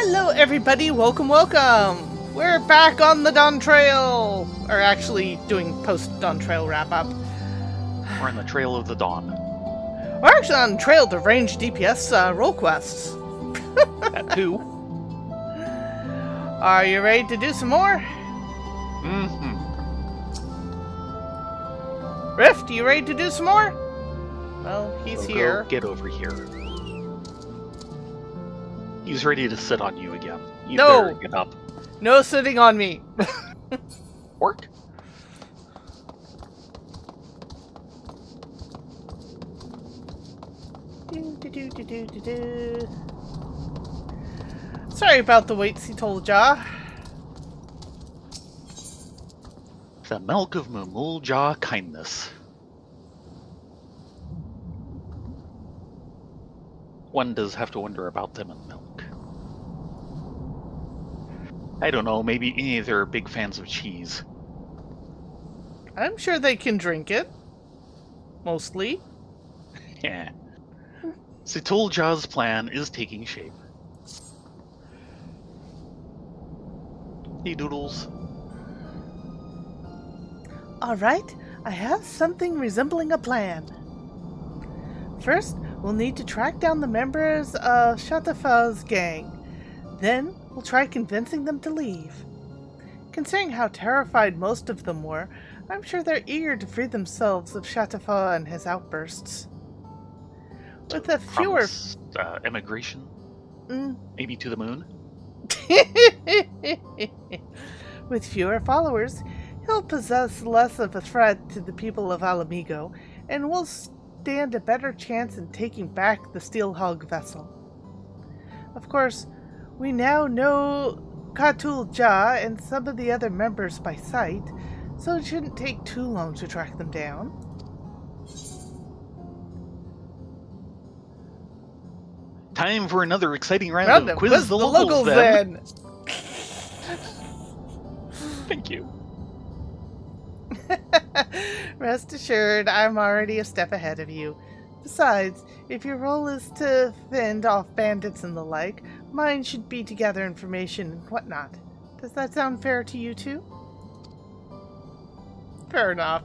Hello everybody, welcome. We're back on the Dawntrail, or actually doing post-Dawntrail wrap-up. We're on the Trail of the Dawn. We're actually on trail to range DPS role quests. That too. Are you ready to do some more? Mm-hmm. Rift, you ready to do some more? Well, he's here. Get over here. He's ready to sit on you again. You No! better get up. No sitting on me. Work? Sorry about the wait, Sitolja. The milk of Mumulja kindness. One does have to wonder about them and milk. I don't know, maybe any of them are big fans of cheese. I'm sure they can drink it. Mostly. Yeah. Sitolja's plan is taking shape. Hey, Doodles. Alright, I have something resembling a plan. First, we'll need to track down the members of Shatafa's gang. Then, we'll try convincing them to leave. Considering how terrified most of them were, I'm sure they're eager to free themselves of Shatafa and his outbursts. With a fewer... Emigration? Maybe to the moon? With fewer followers, he'll possess less of a threat to the people of Alamigo, and will stand a better chance in taking back the Steel Hog vessel. Of course, we now know Katul Ja and some of the other members by sight, so it shouldn't take too long to track them down. Time for another exciting round of Quiz the Locals, then. Thank you. Rest assured, I'm already a step ahead of you. Besides, if your role is to fend off bandits and the like, mine should be to gather information and whatnot. Does that sound fair to you too? Fair enough.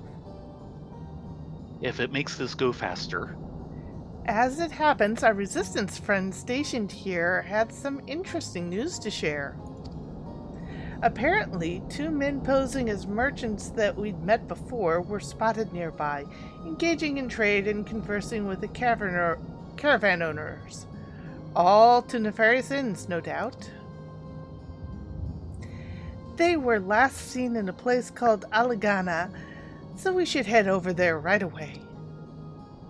If it makes this go faster. As it happens, our resistance friends stationed here had some interesting news to share. Apparently, two men posing as merchants that we'd met before were spotted nearby, engaging in trade and conversing with the caravan owners. All to nefarious ends, no doubt. They were last seen in a place called Alagana, so we should head over there right away.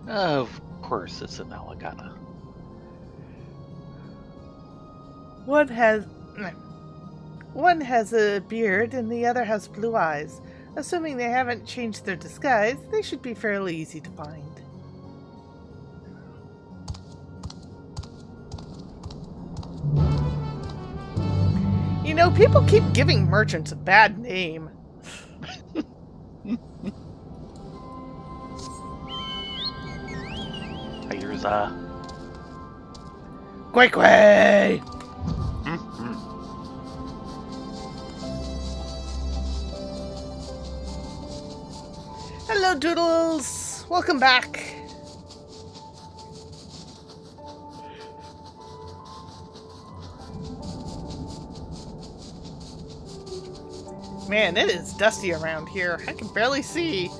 Of course it's in Alagana. One has a beard and the other has blue eyes. Assuming they haven't changed their disguise, they should be fairly easy to find. You know, people keep giving merchants a bad name. Here's Quay! Hello, Doodles! Welcome back! Man, it is dusty around here. I can barely see.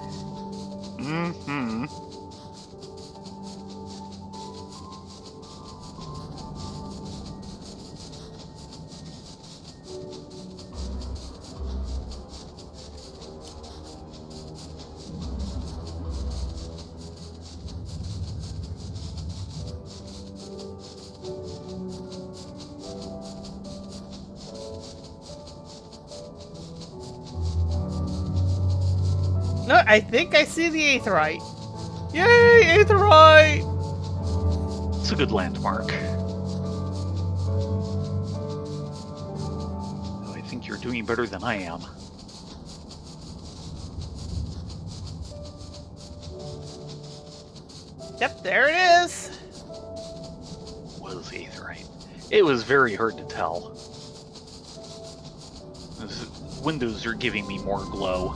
No, I think I see the Aetherite. Yay, Aetherite! It's a good landmark. Oh, I think you're doing better than I am. Yep, there it is. Was aetherite. It was very hard to tell. Those windows are giving me more glow.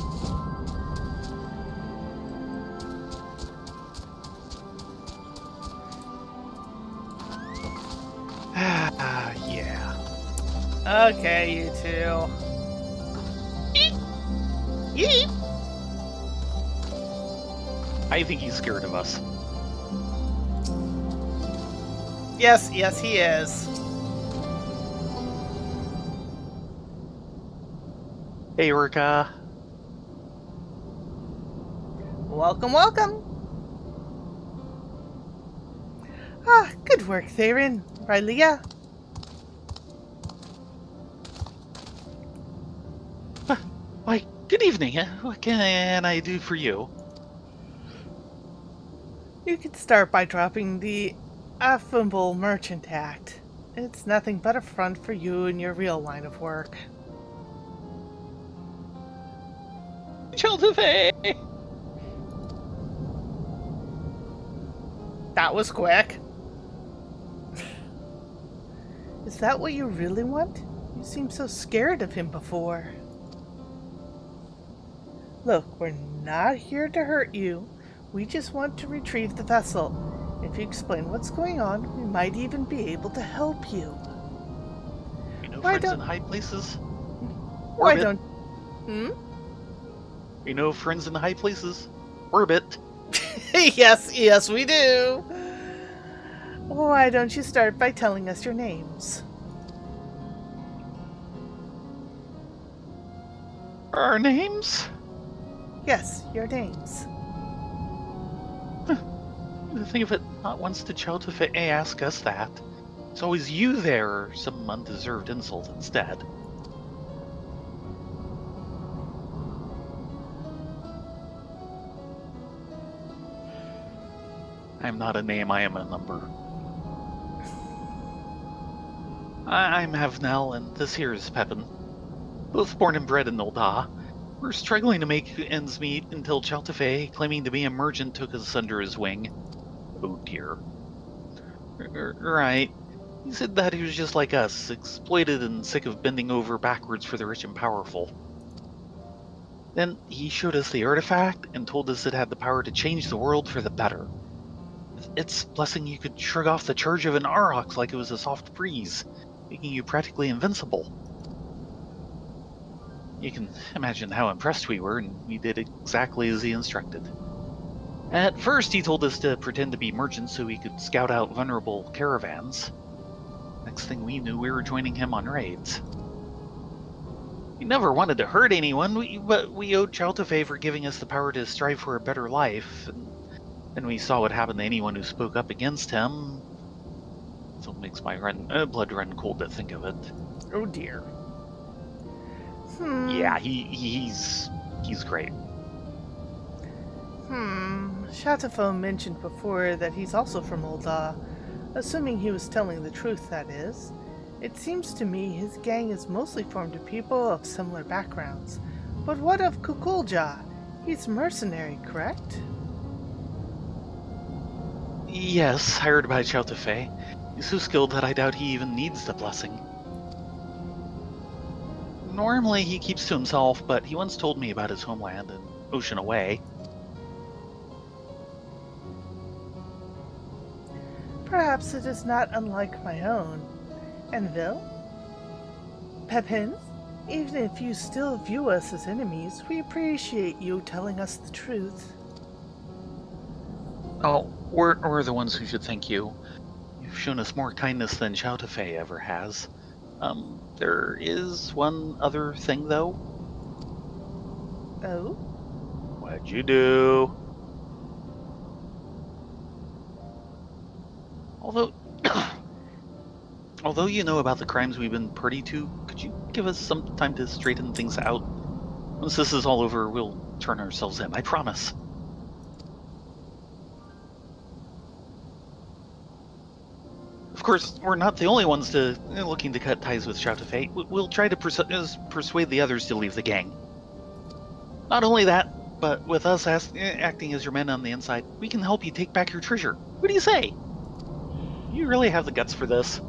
Yeah. Okay, you two. Yeep. I think he's scared of us. Yes, he is. Hey, Urka. Welcome. Ah, good work, Theron. Rylea. Why, good evening. What can I do for you? You could start by dropping the affable merchant act. It's nothing but a front for you and your real line of work. Chiltefe! That was quick. Is that what you really want? You seemed so scared of him before. Look, we're not here to hurt you. We just want to retrieve the vessel. If you explain what's going on, we might even be able to help you. You know friends in high places? Why don't... You know friends in high places? Orbit. Yes, we do. Why don't you start by telling us your names? Our names? Yes, your names. Think of it, not once did Chiltefe ask us that. It's always you there, or some undeserved insult instead. I am not a name, I am a number. I'm Havnel, and this here is Pepin. Both born and bred in Nolda. We're struggling to make ends meet until Chiltefe, claiming to be a merchant, took us under his wing. Oh dear. Right. He said that he was just like us, exploited and sick of bending over backwards for the rich and powerful. Then he showed us the artifact and told us it had the power to change the world for the better. With its blessing, you could shrug off the charge of an Aurochs like it was a soft breeze, making you practically invincible. You can imagine how impressed we were, and we did exactly as he instructed. At first, he told us to pretend to be merchants so we could scout out vulnerable caravans. Next thing we knew, we were joining him on raids. We never wanted to hurt anyone, but we owed Chiltefe for giving us the power to strive for a better life, and then we saw what happened to anyone who spoke up against him. So it makes my blood run cold to think of it. Oh dear. Yeah, he's great. Chiltefe mentioned before that he's also from Ul'dah, assuming he was telling the truth, that is. It seems to me his gang is mostly formed of people of similar backgrounds. But what of Kukulja? He's mercenary, correct? Yes, hired by Chiltefe. He's so skilled that I doubt he even needs the blessing. Normally he keeps to himself, but he once told me about his homeland and ocean away. Perhaps it is not unlike my own. Enville? Pepin? Even if you still view us as enemies, we appreciate you telling us the truth. Oh, we're the ones who should thank you. You've shown us more kindness than Chiltefe ever has. There is one other thing, though. Oh? What'd you do? Although you know about the crimes we've been privy to, could you give us some time to straighten things out? Once this is all over, we'll turn ourselves in, I promise. Of course, we're not the only ones looking to cut ties with Chiltefe. We'll try to persuade the others to leave the gang. Not only that, but with us acting as your men on the inside, we can help you take back your treasure. What do you say? You really have the guts for this.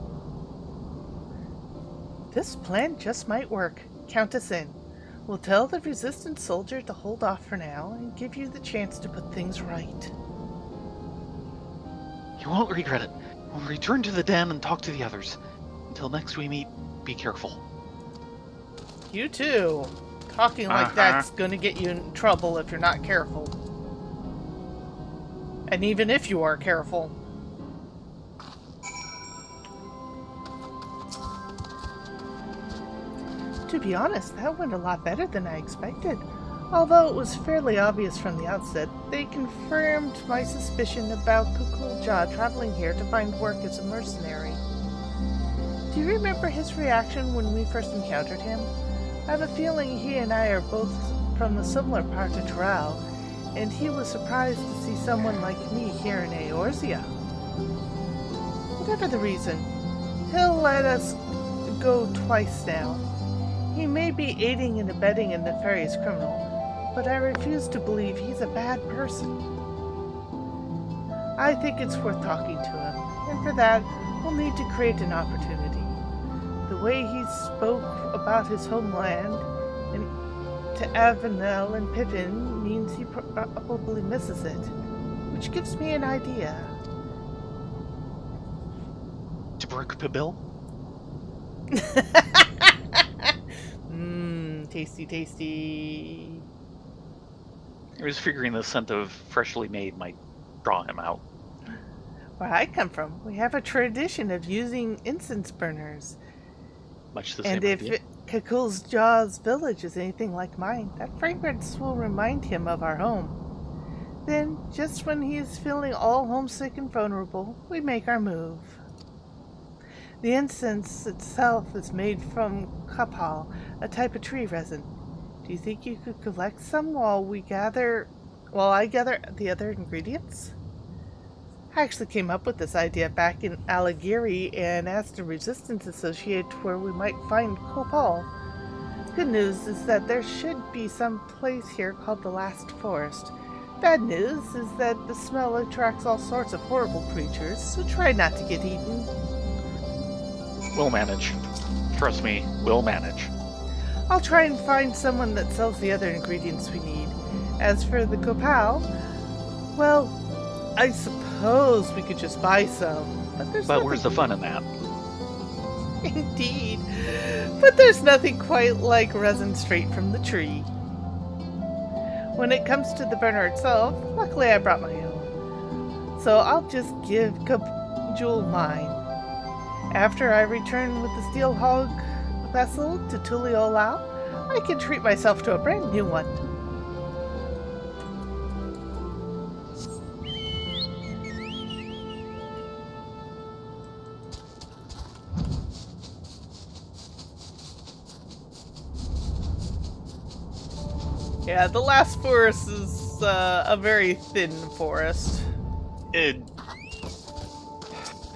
This plan just might work. Count us in. We'll tell the resistance soldier to hold off for now and give you the chance to put things right. You won't regret it. We'll return to the den and talk to the others. Until next we meet, be careful. You too. Talking like that's gonna get you in trouble if you're not careful. And even if you are careful. To be honest, that went a lot better than I expected. Although it was fairly obvious from the outset, they confirmed my suspicion about Kukulja traveling here to find work as a mercenary. Do you remember his reaction when we first encountered him? I have a feeling he and I are both from a similar part of Doral, and he was surprised to see someone like me here in Eorzea. Whatever the reason, he'll let us go twice now. He may be aiding and abetting a nefarious criminal, but I refuse to believe he's a bad person. I think it's worth talking to him, and for that, we'll need to create an opportunity. The way he spoke about his homeland and to Avenel and Pippin means he probably misses it, which gives me an idea. To Brook Pabil? Tasty, tasty. I was figuring the scent of freshly made might draw him out. Where I come from, we have a tradition of using incense burners. Much the same and idea. if Kukulja's village is anything like mine, that fragrance will remind him of our home. Then, just when he is feeling all homesick and vulnerable, we make our move. The incense itself is made from kapal, a type of tree resin. Do you think you could collect some while I gather the other ingredients? I actually came up with this idea back in Aligiri and asked a resistance associate where we might find copal. Good news is that there should be some place here called the Last Forest. Bad news is that the smell attracts all sorts of horrible creatures, so try not to get eaten. We'll manage. Trust me, we'll manage. I'll try and find someone that sells the other ingredients we need. As for the copal, well, I suppose we could just buy some, but where's the fun in that? Indeed. But there's nothing quite like resin straight from the tree. When it comes to the burner itself, luckily I brought my own. So I'll just give Jewel mine. After I return with the steel hog vessel to Tuliolau, I can treat myself to a brand new one. Yeah, the last forest is a very thin forest.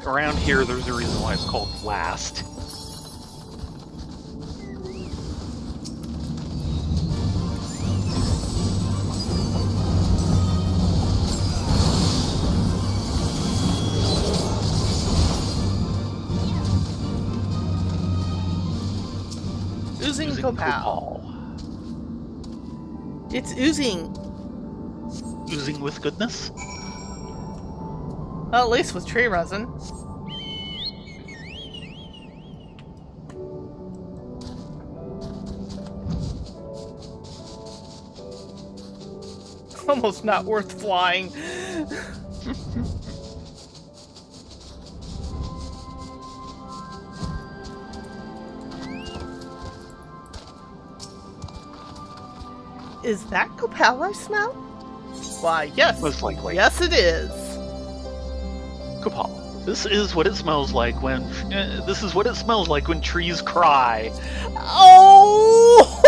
Around here, there's a reason why it's called last. Oozing copal. It's oozing. Oozing with goodness? Well, at least with tree resin. Almost not worth flying. Is that copal I smell? Why, yes. Most likely. Yes, it is. Copal. This is what it smells like when trees cry. Oh!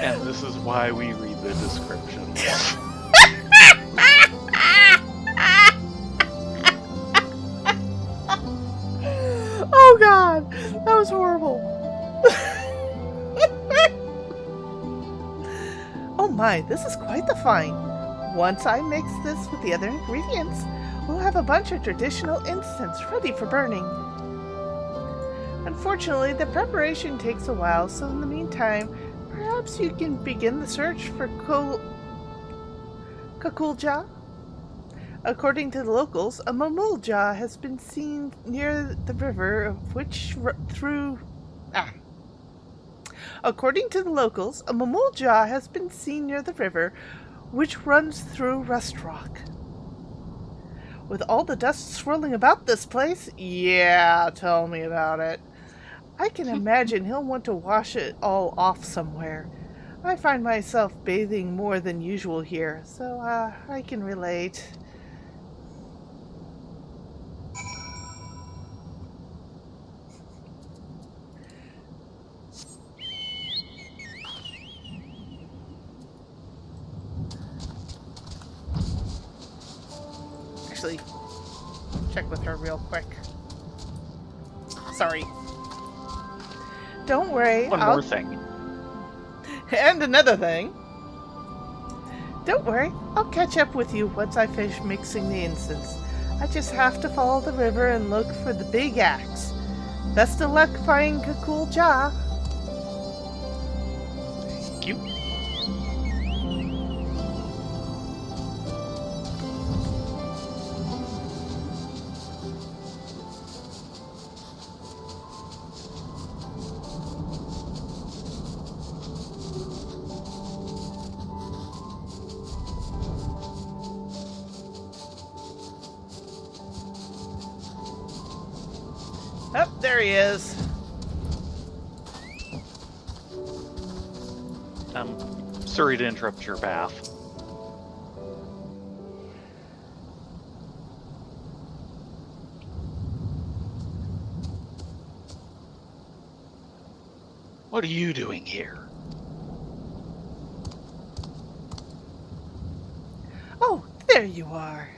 And this is why we read the description. Oh god, that was horrible. Oh my, this is quite the find. Once I mix this with the other ingredients, we'll have a bunch of traditional incense ready for burning. Unfortunately, the preparation takes a while, so in the meantime, perhaps you can begin the search for Kakulja? According to the locals, a Mamulja has been seen near the river According to the locals, a Mamulja has been seen near the river which runs through Rust Rock. With all the dust swirling about this place, yeah, tell me about it. I can imagine he'll want to wash it all off somewhere. I find myself bathing more than usual here, so I can relate. Actually, check with her real quick. Sorry. Don't worry. One more thing. And another thing. Don't worry. I'll catch up with you once I finish mixing the incense. I just have to follow the river and look for the big axe. Best of luck finding Kakulja. Thank you. Oh, there he is. Sorry to interrupt your bath. What are you doing here? Oh, there you are.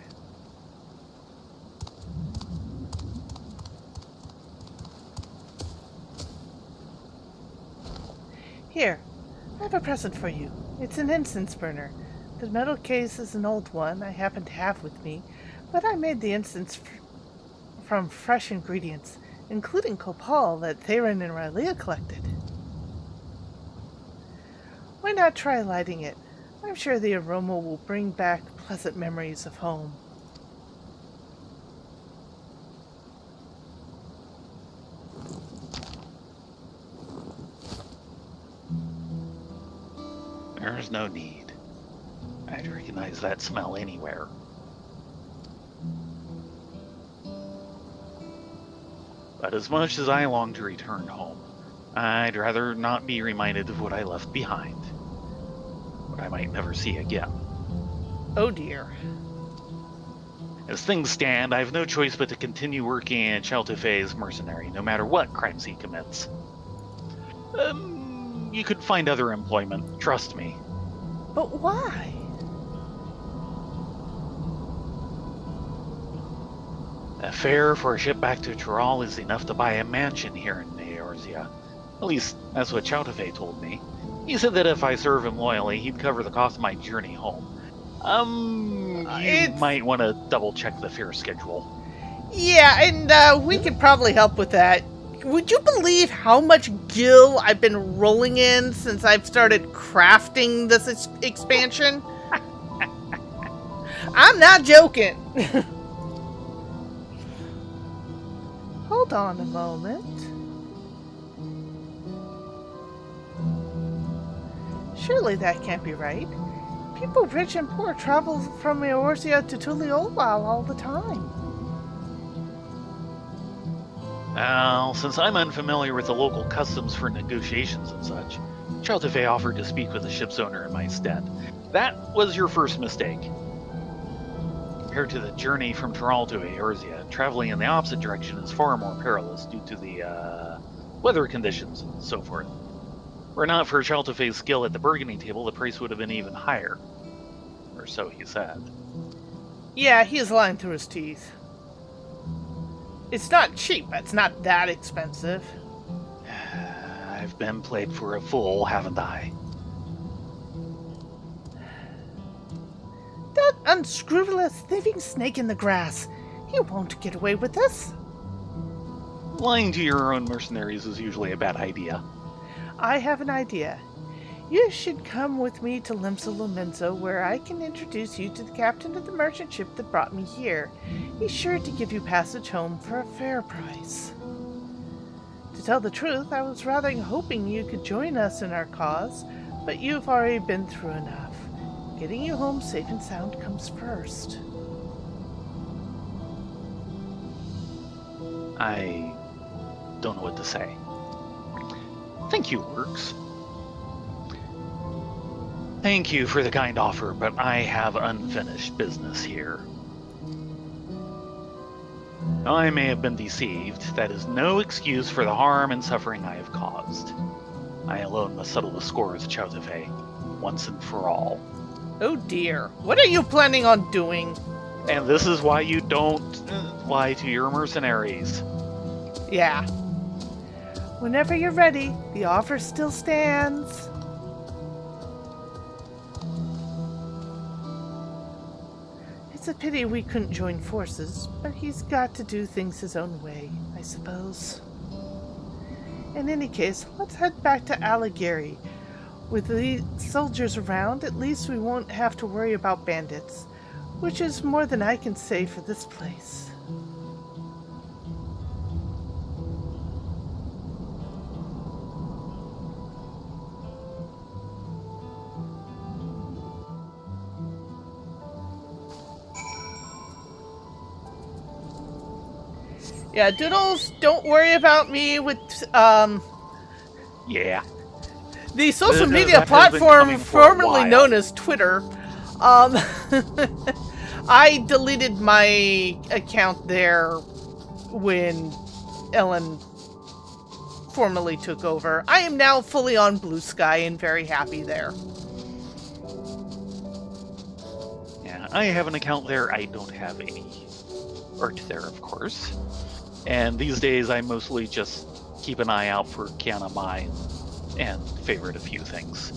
Here, I have a present for you. It's an incense burner. The metal case is an old one I happen to have with me, but I made the incense from fresh ingredients, including copal that Theron and Rylea collected. Why not try lighting it? I'm sure the aroma will bring back pleasant memories of home. There's no need. I'd recognize that smell anywhere. But as much as I long to return home, I'd rather not be reminded of what I left behind. What I might never see again. Oh dear. As things stand, I have no choice but to continue working at Chaltefe's mercenary, no matter what crimes he commits. You could find other employment, trust me. But why? A fare for a ship back to Tyrol is enough to buy a mansion here in Eorzea. At least, that's what Chaltefe told me. He said that if I serve him loyally, he'd cover the cost of my journey home. You might want to double-check the fare schedule. Yeah, and we could probably help with that. Would you believe how much gil I've been rolling in since I've started crafting this expansion? I'm not joking. Hold on a moment. Surely that can't be right. People rich and poor travel from Eorzea to Tuliolal all the time. Well, since I'm unfamiliar with the local customs for negotiations and such, Chaltefe offered to speak with the ship's owner in my stead. That was your first mistake. Compared to the journey from Tyrol to Eorzea, traveling in the opposite direction is far more perilous due to the weather conditions and so forth. Were it not for Chaltefe's skill at the bargaining table, the price would have been even higher. Or so he said. Yeah, he is lying through his teeth. It's not cheap, it's not that expensive. I've been played for a fool, haven't I? unscrupulous thieving snake in the grass. He won't get away with this. Lying to your own mercenaries is usually a bad idea. I have an idea. You should come with me to Limsa Lomenzo, where I can introduce you to the captain of the merchant ship that brought me here. He's sure to give you passage home for a fair price. To tell the truth, I was rather hoping you could join us in our cause, but you've already been through enough. Getting you home safe and sound comes first. I don't know what to say. Thank you, Works. Thank you for the kind offer, but I have unfinished business here. I may have been deceived. That is no excuse for the harm and suffering I have caused. I alone must settle the score with Chautefe, once and for all. Oh dear, what are you planning on doing? And this is why you don't lie to your mercenaries. Yeah. Whenever you're ready, the offer still stands. It's a pity we couldn't join forces, but he's got to do things his own way, I suppose. In any case, let's head back to Allegheny. With the soldiers around, at least we won't have to worry about bandits, which is more than I can say for this place. Yeah, Doodles, don't worry about me with, Yeah. the social That media has been platform coming for a formerly while. known as Twitter. I deleted my account there when Ellen formally took over. I am now fully on Blue Sky and very happy there. Yeah, I have an account there. I don't have any art there, of course. And these days, I mostly just keep an eye out for Kiana Mai and favorite a few things.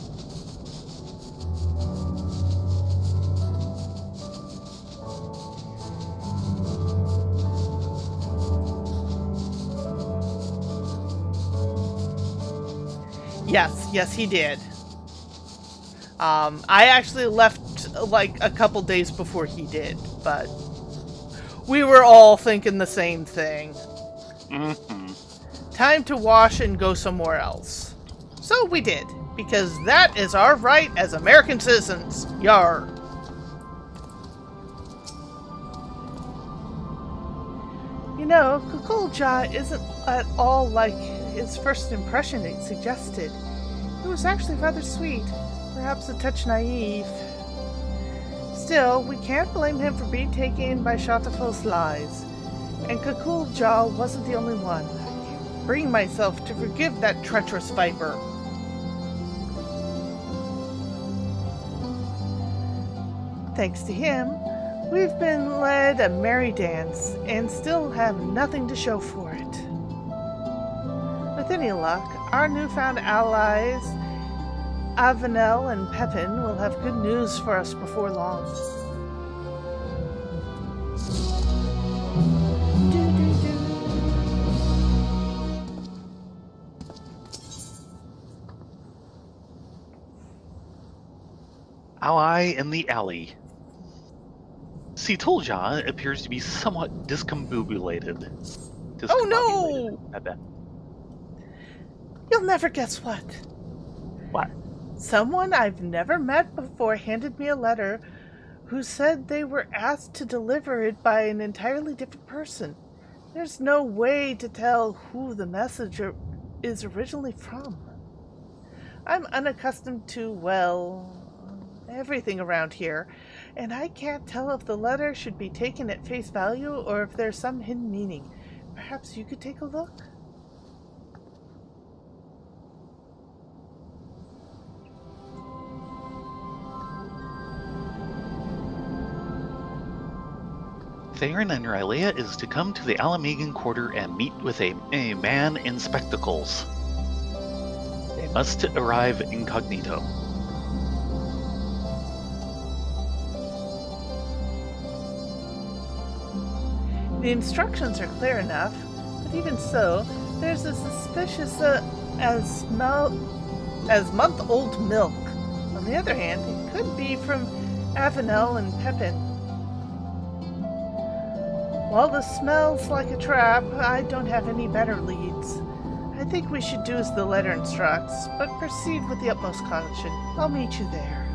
Yes, he did. I actually left like a couple days before he did, but we were all thinking the same thing. Mm-hmm. Time to wash and go somewhere else. So we did, because that is our right as American citizens. Yar. You know, Kukulja isn't at all like his first impression it suggested. It was actually rather sweet, perhaps a touch naive. Still, we can't blame him for being taken in by Shatafo's lies. And Kukulja wasn't the only one. I can't bring myself to forgive that treacherous viper. Thanks to him, we've been led a merry dance and still have nothing to show for it. With any luck, our newfound allies, Avenel and Pepin, will have good news for us before long. Ally in the alley. Sitolja appears to be somewhat discombobulated. Oh no! I bet. You'll never guess what. What? Someone I've never met before handed me a letter who said they were asked to deliver it by an entirely different person. There's no way to tell who the message is originally from. I'm unaccustomed to, well, everything around here, and I can't tell if the letter should be taken at face value or if there's some hidden meaning. Perhaps you could take a look? Theron and Rylea is to come to the Alamegan Quarter and meet with a man in spectacles. They must arrive incognito. The instructions are clear enough, but even so, there's a suspicious as month-old milk. On the other hand, it could be from Avenel and Pepin. While this smells like a trap, I don't have any better leads. I think we should do as the letter instructs, but proceed with the utmost caution. I'll meet you there.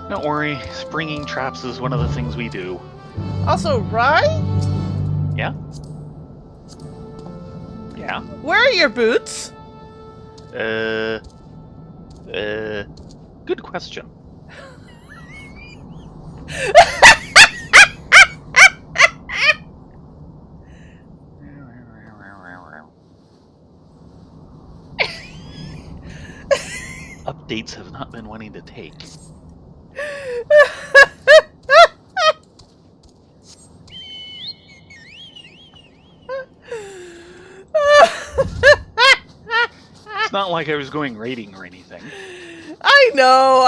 Don't worry, springing traps is one of the things we do. Also, Rye? Yeah? Yeah? Where are your boots? Good question. Updates have not been wanting to take. It's not like I was going raiding or anything. I know.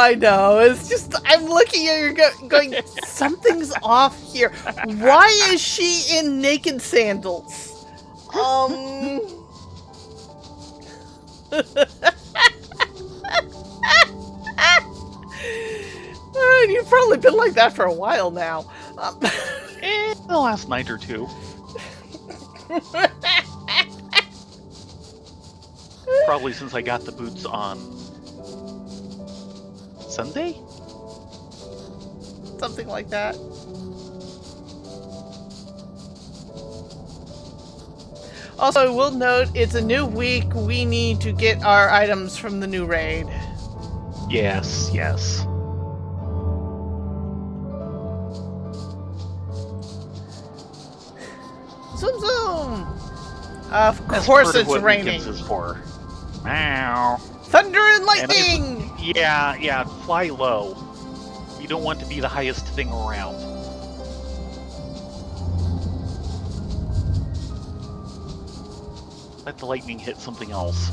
It's just, I'm looking at you going, something's off here. Why is she in naked sandals? You've probably been like that for a while now. The last night or two. Probably since I got the boots on Sunday? Something like that. Also, I will note, it's a new week. We need to get our items from the new raid. Yes. Zoom zoom! Of That's course part of it's what raining. Weekends is for. Meow. Thunder and lightning! Yeah, fly low. You don't want to be the highest thing around. Let the lightning hit something else.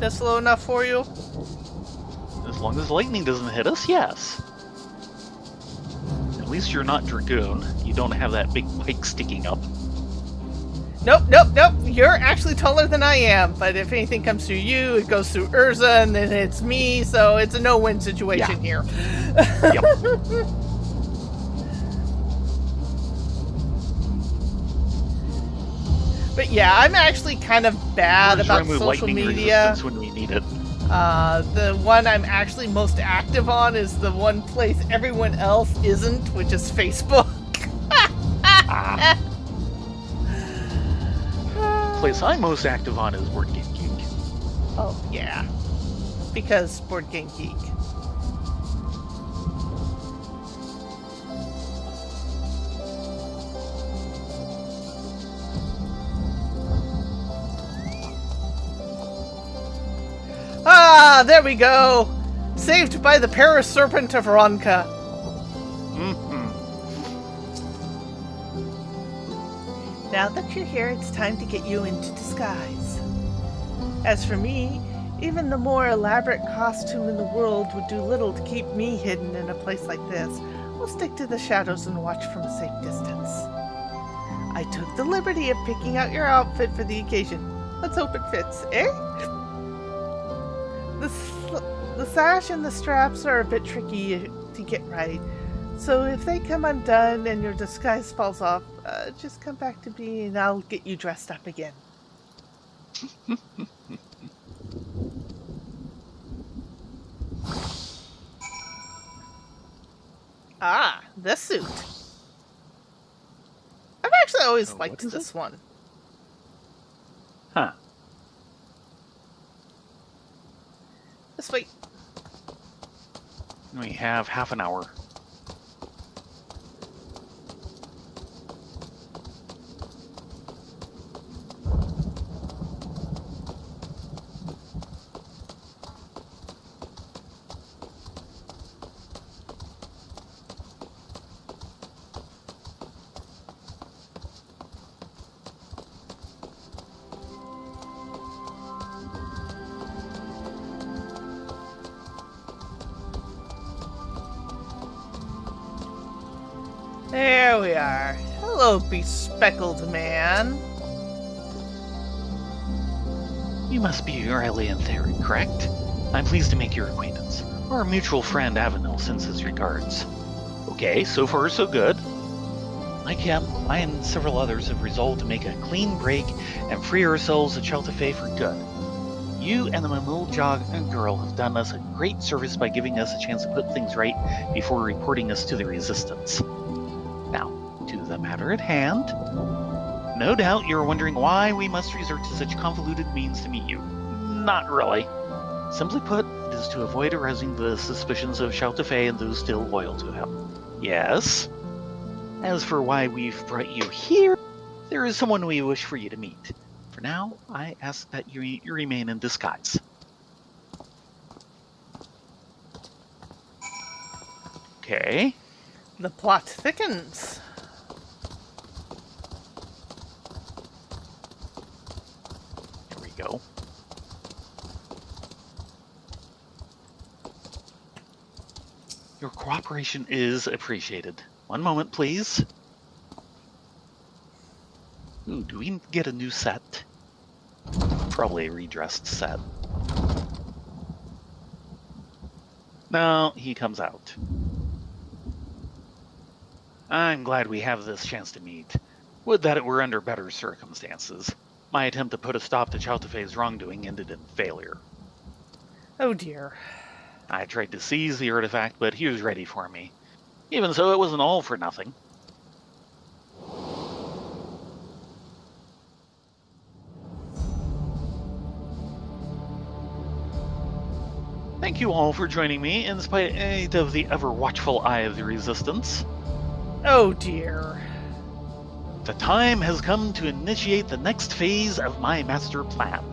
That's low enough for you? As long as lightning doesn't hit us, yes. At least you're not Dragoon. You don't have that big pike sticking up. Nope. You're actually taller than I am. But if anything comes through you, it goes through Urza, and then it's me. So it's a no-win situation here. Yep. But yeah, I'm actually kind of bad about social media. When we need it. The one I'm actually most active on is the one place everyone else isn't, which is Facebook. Place I'm most active on is Board Game Geek. Oh, yeah. Because Board Game Geek. Ah, there we go! Saved by the Paraserpent of Ronka. Now that you're here, it's time to get you into disguise. As for me, even the more elaborate costume in the world would do little to keep me hidden in a place like this. I'll stick to the shadows and watch from a safe distance. I took the liberty of picking out your outfit for the occasion. Let's hope it fits, eh? The sash and the straps are a bit tricky to get right, so if they come undone and your disguise falls off, just come back to me and I'll get you dressed up again. Ah, this suit. I've actually always liked this one. Huh. This way. We have half an hour. There we are. Hello, bespeckled man. You must be Aurelian Theron, correct? I'm pleased to make your acquaintance. Our mutual friend Avenel sends his regards. Okay, so far so good. Like him, I and several others have resolved to make a clean break and free ourselves of Chaltefay for good. You and the Mamul Jog girl have done us a great service by giving us a chance to put things right before reporting us to the Resistance. Now, to the matter at hand. No doubt you're wondering why we must resort to such convoluted means to meet you. Not really. Simply put, it is to avoid arousing the suspicions of Chaltefay and those still loyal to him. Yes? As for why we've brought you here, there is someone we wish for you to meet. For now, I ask that you remain in disguise. Okay. The plot thickens. Here we go. Your cooperation is appreciated. One moment, please. Ooh, do we get a new set? Probably a redressed set. No, he comes out. I'm glad we have this chance to meet. Would that it were under better circumstances. My attempt to put a stop to Chaltefay's wrongdoing ended in failure. Oh dear. I tried to seize the artifact, but he was ready for me. Even so, it wasn't all for nothing. Thank you all for joining me, in spite of the ever-watchful eye of the Resistance. Oh dear. The time has come to initiate the next phase of my master plan.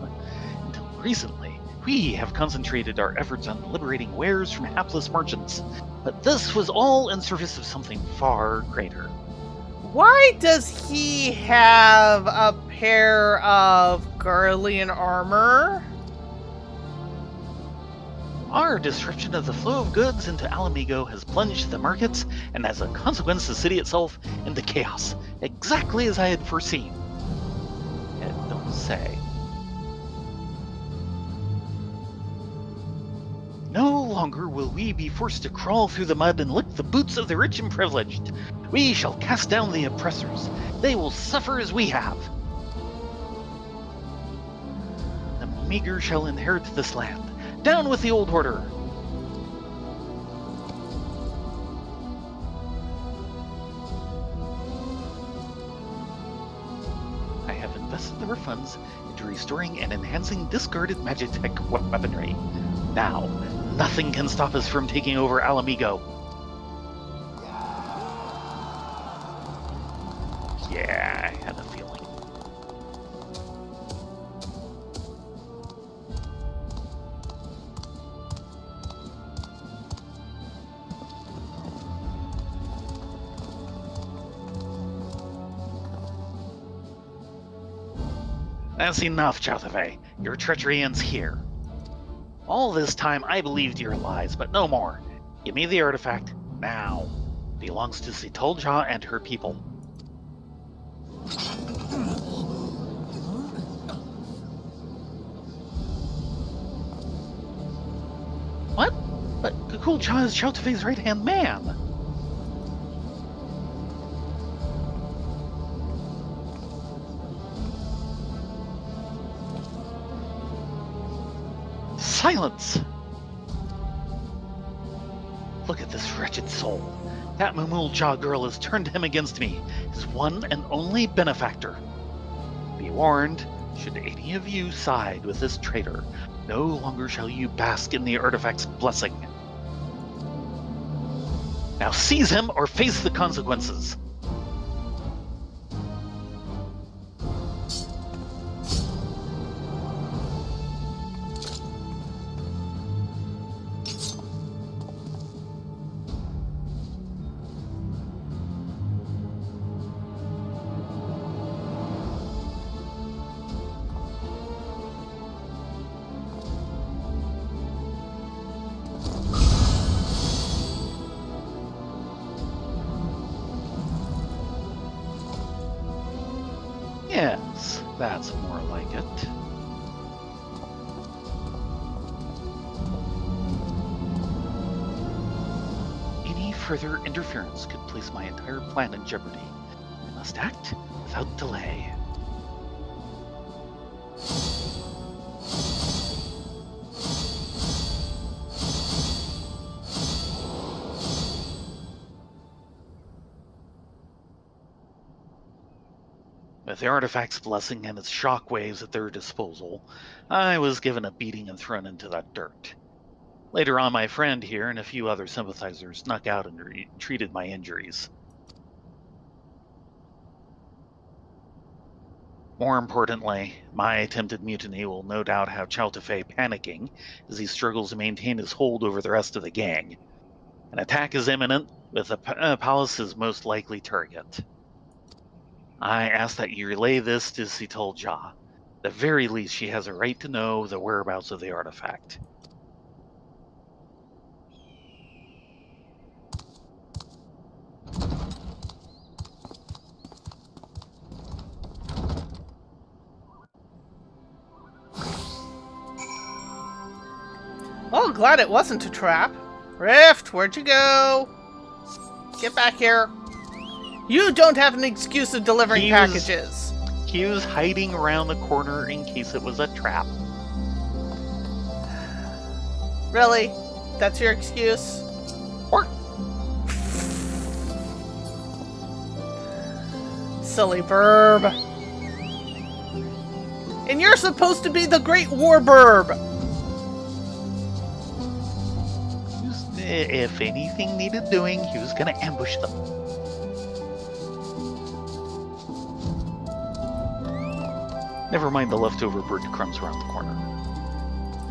Until recently, we have concentrated our efforts on liberating wares from hapless merchants, but this was all in service of something far greater. Why does he have a pair of Garlean armor? Our disruption of the flow of goods into Alamigo has plunged the markets, and as a consequence, the city itself into chaos, exactly as I had foreseen. Yet don't say. No longer will we be forced to crawl through the mud and lick the boots of the rich and privileged. We shall cast down the oppressors. They will suffer as we have. The meager shall inherit this land. Down with the old order! I have invested our funds into restoring and enhancing discarded Magitech weaponry. Now, nothing can stop us from taking over Alamigo. Yeah, I had a feeling. That's enough, Chaltefay. Your treachery ends here. All this time I believed your lies, but no more. Give me the artifact, now. It belongs to Citolja and her people. What? But Kukulja is Chaltefay's right-hand man. Silence! Look at this wretched soul. That Mamul Jaw girl has turned him against me, his one and only benefactor. Be warned, should any of you side with this traitor, no longer shall you bask in the artifact's blessing. Now seize him or face the consequences. Yes, that's more like it. Any further interference could place my entire plan in jeopardy. I must act without delay. With the artifact's blessing and its shockwaves at their disposal, I was given a beating and thrown into the dirt. Later on, my friend here and a few other sympathizers snuck out and treated my injuries. More importantly, my attempted mutiny will no doubt have Chow Tafei panicking as he struggles to maintain his hold over the rest of the gang. An attack is imminent, with the palace as most likely target. I ask that you relay this to Situl Jia. At the very least, she has a right to know the whereabouts of the artifact. Oh, glad it wasn't a trap. Rift, where'd you go? Get back here. You don't have an excuse of delivering packages. He was hiding around the corner in case it was a trap. Really? That's your excuse? Or Silly burb. And you're supposed to be the great war burb. if anything needed doing, he was going to ambush them. Never mind the leftover breadcrumbs around the corner.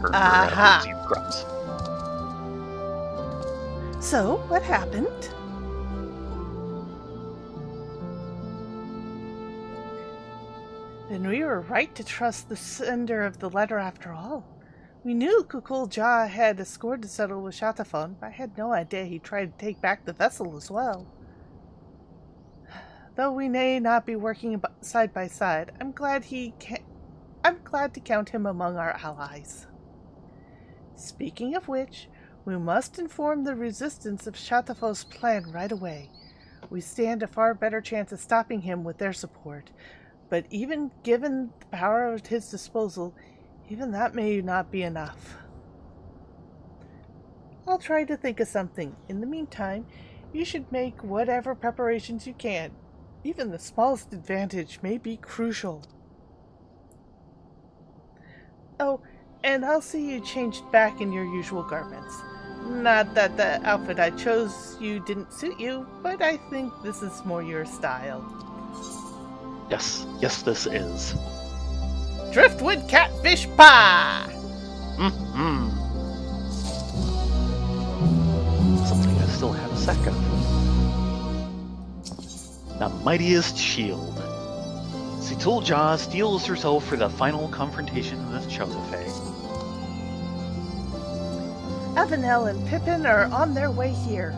Or birdseed crumbs. So, what happened? Then we were right to trust the sender of the letter after all. We knew Kukul Jia had a score to settle with Shatafon, but I had no idea he'd try to take back the vessel as well. Though we may not be working side by side, I'm glad to count him among our allies. Speaking of which, we must inform the resistance of Shatafo's plan right away. We stand a far better chance of stopping him with their support, but even given the power at his disposal, even that may not be enough. I'll try to think of something. In the meantime, you should make whatever preparations you can. Even the smallest advantage may be crucial. Oh, and I'll see you changed back in your usual garments. Not that the outfit I chose you didn't suit you, but I think this is more your style. Yes, this is. Driftwood catfish pie! Mm-hmm. Something I still have a sack of. The mightiest shield. Situl Jia steels herself for the final confrontation with Chotafei. Avenel and Pippin are on their way here.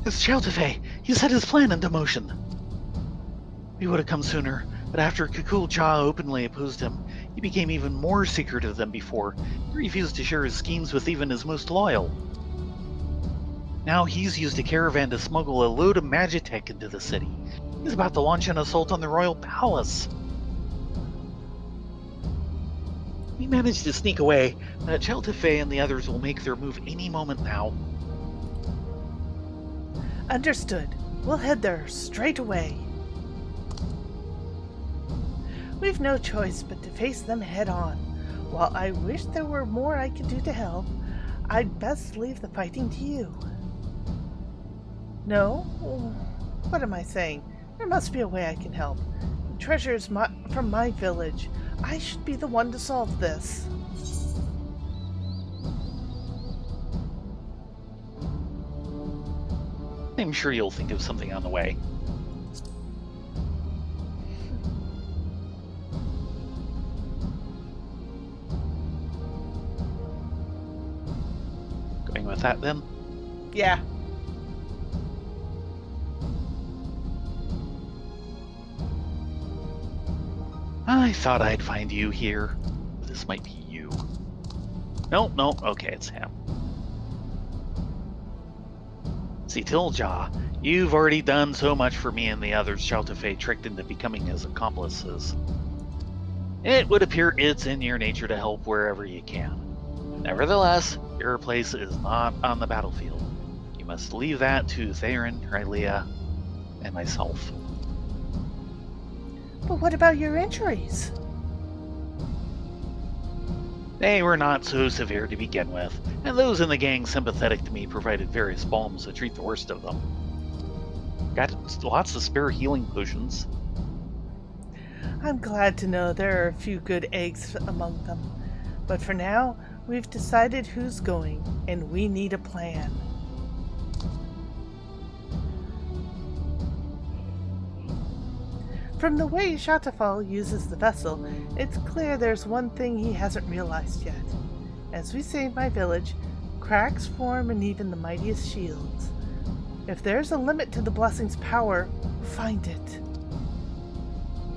It's Chotafei! He set his plan into motion. We would have come sooner, but after Kukul Jia openly opposed him, he became even more secretive than before. He refused to share his schemes with even his most loyal. Now he's used a caravan to smuggle a load of magitech into the city. He's about to launch an assault on the royal palace. We managed to sneak away, but Chotafei and the others will make their move any moment now. Understood. We'll head there straight away. We've no choice but to face them head on. While I wish there were more I could do to help, I'd best leave the fighting to you. No? What am I saying? There must be a way I can help. Treasures from my village. I should be the one to solve this. I'm sure you'll think of something on the way. with that then? Yeah. I thought I'd find you here. This might be you. No, okay, it's him. See, Tiljaw, you've already done so much for me and the others Shaltafei tricked into becoming his accomplices. It would appear it's in your nature to help wherever you can. Nevertheless, your place is not on the battlefield. You must leave that to Theron, Rylea, and myself. But what about your injuries? They were not so severe to begin with, and those in the gang sympathetic to me provided various balms to treat the worst of them. Got lots of spare healing potions. I'm glad to know there are a few good eggs among them. But for now, we've decided who's going, and we need a plan. From the way Shatafal uses the vessel, it's clear there's one thing he hasn't realized yet. As we say in my village, cracks form in even the mightiest shields. If there's a limit to the blessing's power, find it.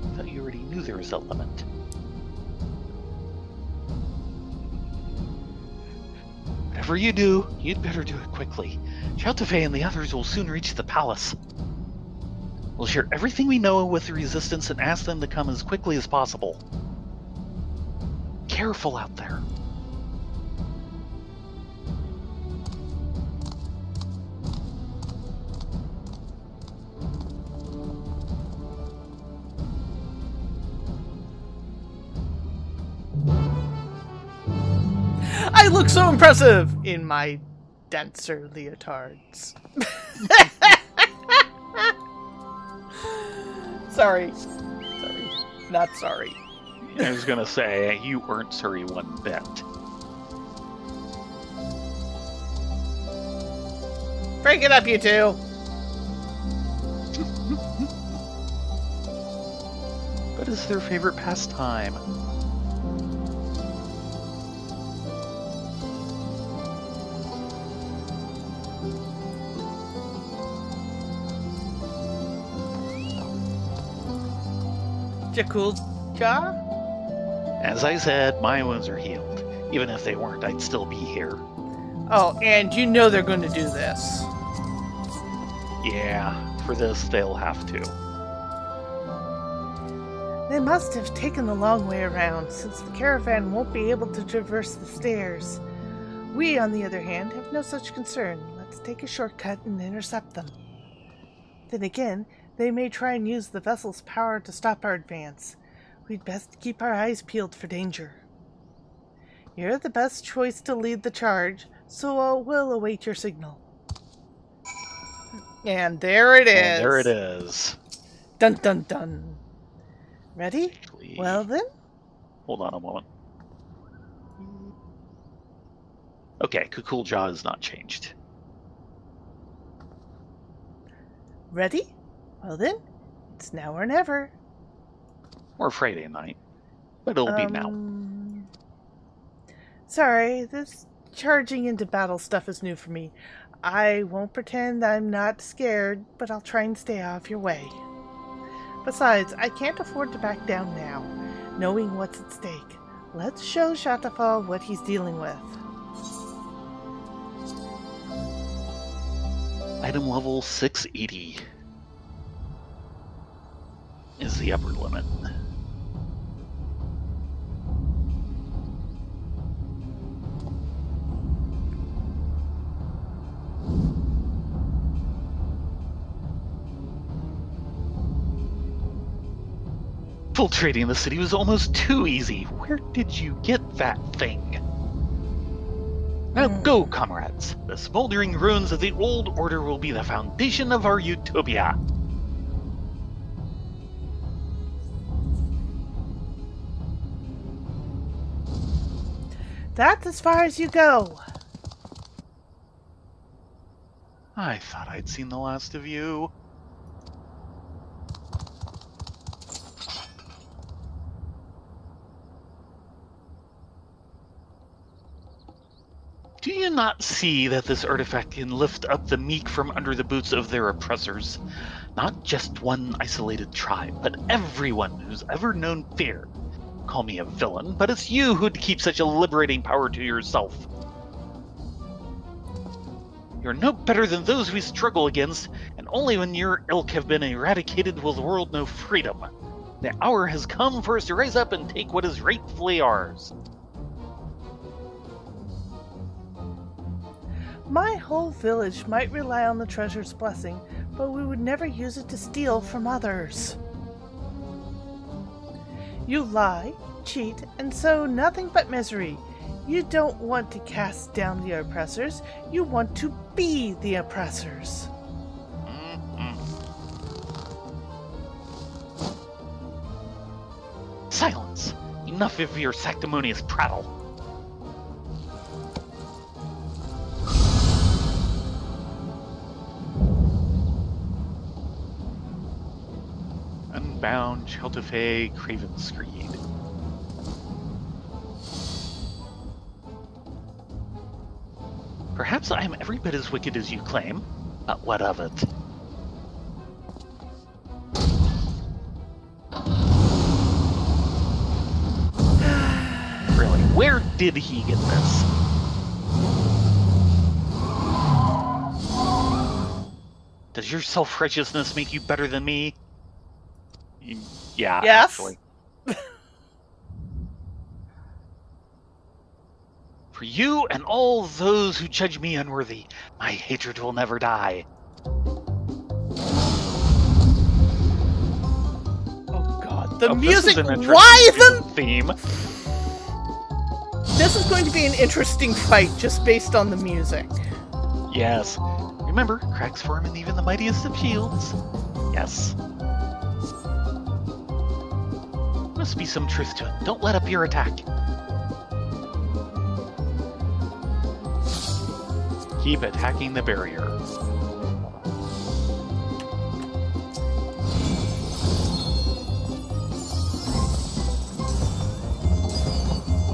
I thought you already knew there was a limit. Whatever you do, you'd better do it quickly. Shaltafei and the others will soon reach the palace. We'll share everything we know with the Resistance and ask them to come as quickly as possible. Careful out there. I look so impressive in my dancer leotards. Sorry. Not sorry. I was gonna say, you weren't sorry one bit. Break it up, you two. What is their favorite pastime? Jakulja? As I said, my wounds are healed. Even if they weren't, I'd still be here. Oh, and you know they're going to do this. Yeah, for this they'll have to. They must have taken the long way around, since the caravan won't be able to traverse the stairs. We, on the other hand, have no such concern. Let's take a shortcut and intercept them. Then again, they may try and use the vessel's power to stop our advance. We'd best keep our eyes peeled for danger. You're the best choice to lead the charge, so we'll await your signal. And there it is. And there it is. Dun dun dun. Ready? Actually, Well then. hold on a moment. Okay, Kukulja has not changed. Ready? Well then, it's now or never. Or Friday night. But it'll be now. Sorry, this charging into battle stuff is new for me. I won't pretend I'm not scared, but I'll try and stay out of your way. Besides, I can't afford to back down now, knowing what's at stake. Let's show Shatafal what he's dealing with. Item level 680 is the upper limit. Infiltrating the city was almost too easy. Where did you get that thing? Now go, comrades. The smoldering ruins of the old order will be the foundation of our utopia. That's as far as you go. I thought I'd seen the last of you. Do you not see that this artifact can lift up the meek from under the boots of their oppressors? Not just one isolated tribe, but everyone who's ever known fear. Call me a villain, but it's you who'd keep such a liberating power to yourself. You're no better than those we struggle against, and only when your ilk have been eradicated will the world know freedom. The hour has come for us to rise up and take what is rightfully ours. My whole village might rely on the treasure's blessing, but we would never use it to steal from others. You lie, cheat, and sow nothing but misery. You don't want to cast down the oppressors, you want to be the oppressors. Silence! Enough of your sanctimonious prattle. Unbound, Cheltefey, Craven Screed. Perhaps I am every bit as wicked as you claim, but what of it? Really, where did he get this? Does your self-righteousness make you better than me? Yeah, Yes. actually. For you and all those who judge me unworthy, my hatred will never die. Oh god, the Oh, music! This is an Why interesting the... theme? This is going to be an interesting fight just based on the music. Yes. Remember, cracks form in even the mightiest of shields. Yes. Must be some truth to it. Don't let up your attack. Keep attacking the barrier.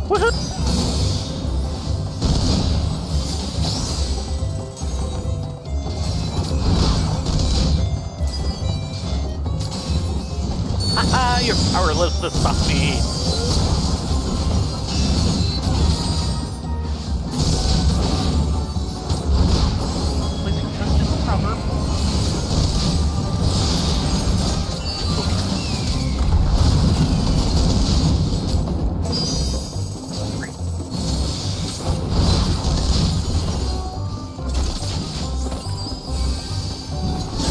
Woohoo! Haha, you're powerless to stop me. Placing trust in the proverb.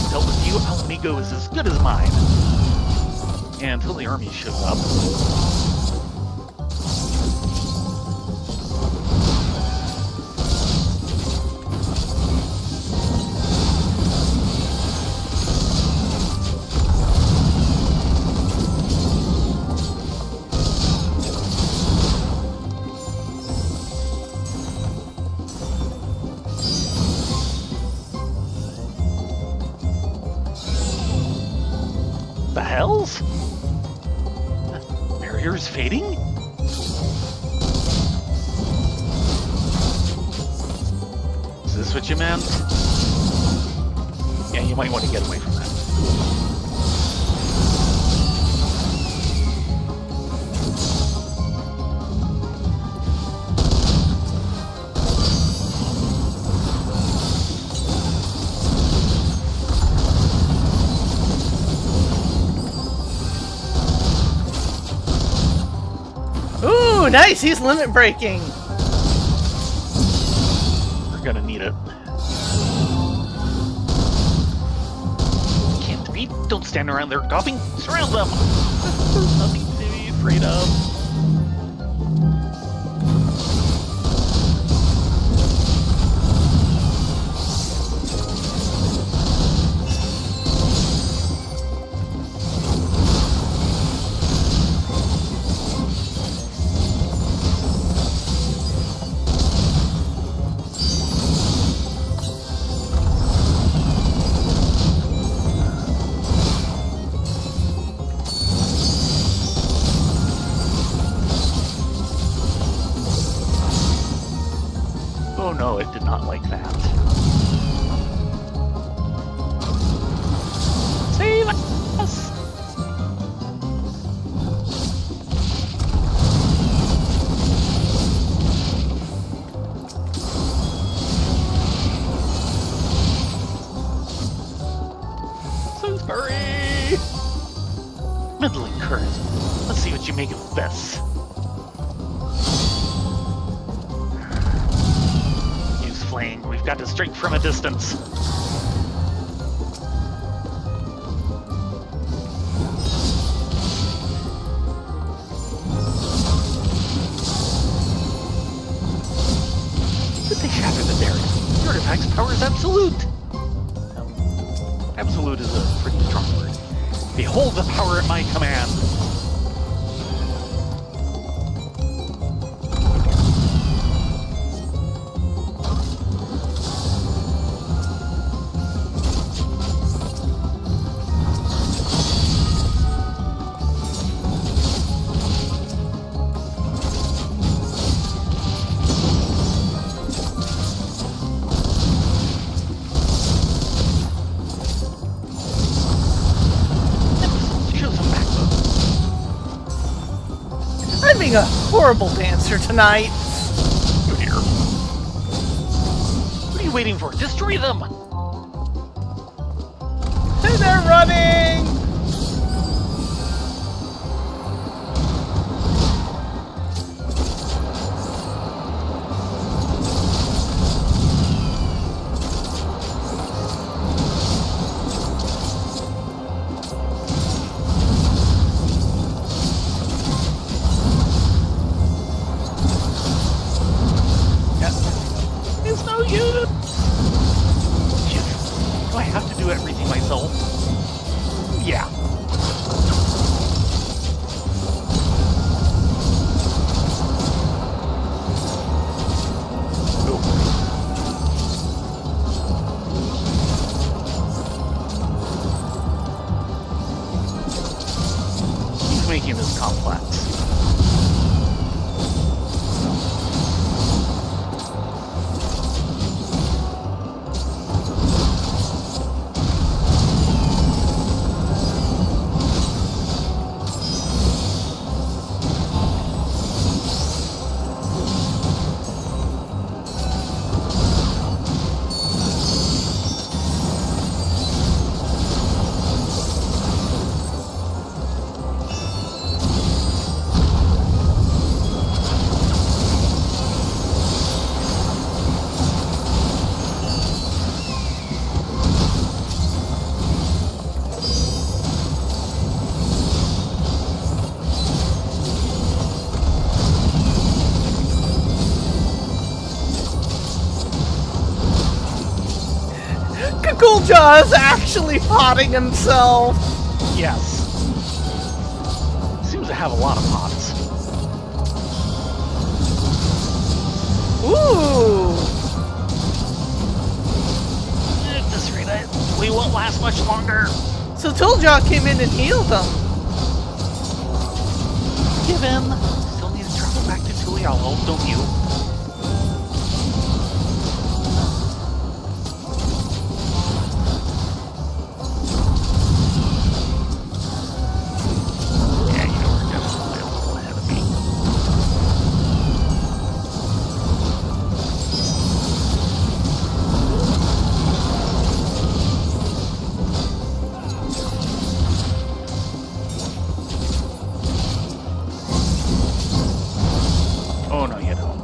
Until with you, Alamigo is as good as mine. Until the army shows up. The hells? Barrier's fading? Is this what you meant? Yeah, you might want to get away from that. Ooh, nice! He's limit breaking! We're gonna need it. Can't beat. Don't stand around there gawping. Surround them! There's nothing to be afraid of. Oh no, it did not like that. Save us! So sorry! Middling current. Let's see what you make of this. Use flame. We've got to strike from a distance. Did they shatter the barrier? The artifact's power is absolute. Absolute is a pretty strong word. Behold the power at my command. I'm being a horrible dancer tonight. Oh dear. What are you waiting for? Destroy them! They're running! It's no use! Shit. Do I have to do everything myself? Yeah. He's making this complex. Cooljaw is actually potting himself. Yes. Seems to have a lot of pots. Ooh. At this rate, we won't last much longer. So Tooljaw came in and healed them. Give in. Still need to travel back to Tulialo, don't you? Yeah, you were definitely a little ahead of me. Oh no, you don't.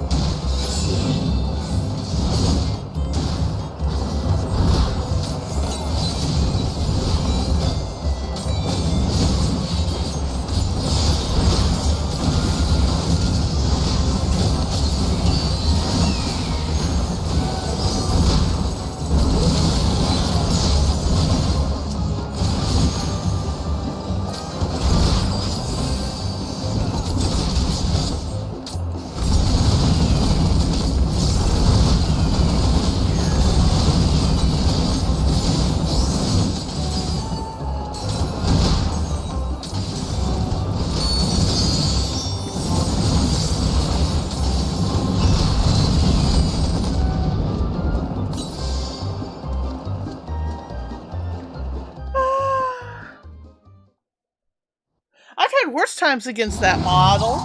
times against that model.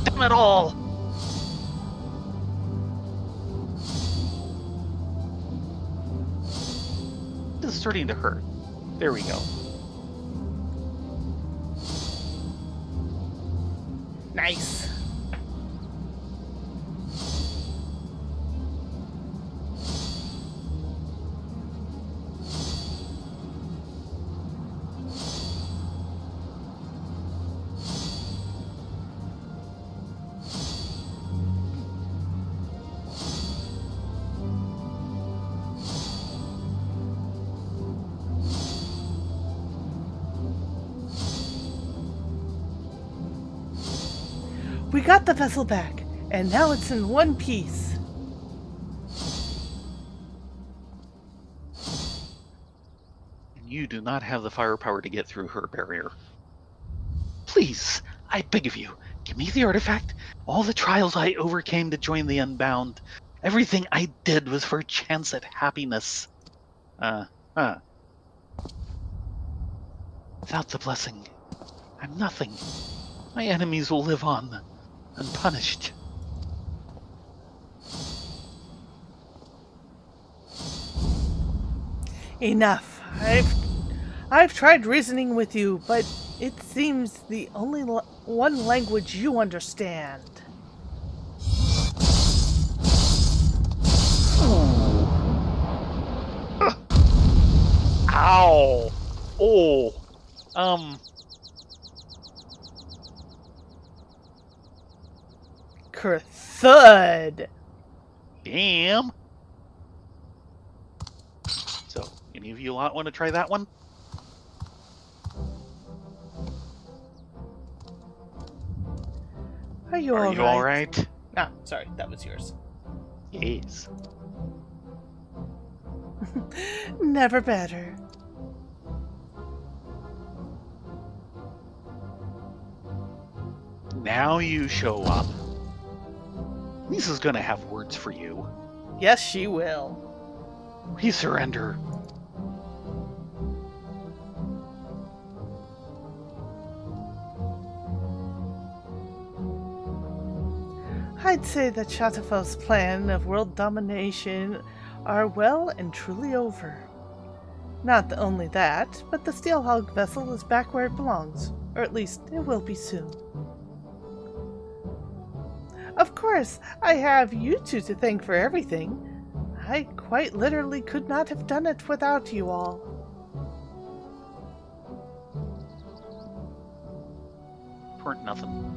Damn it all! This is starting to hurt. There we go. Nice. We got the vessel back, and now it's in one piece. And you do not have the firepower to get through her barrier. Please, I beg of you, give me the artifact. All the trials I overcame to join the Unbound. Everything I did was for a chance at happiness. Without the blessing, I'm nothing. My enemies will live on, unpunished. Enough. I've tried reasoning with you, but it seems the only one language you understand. Ow! Oh! Thud. Damn! So, any of you lot want to try that one? Are you all right? Ah, sorry, that was yours. Yes. Never better. Now you show up. Lisa's gonna have words for you. Yes, she will. We surrender. I'd say that Shatafel's plan of world domination are well and truly over. Not only that, but the Steelhog vessel is back where it belongs, or at least it will be soon. Of course, I have you two to thank for everything. I quite literally could not have done it without you all. Weren't nothing.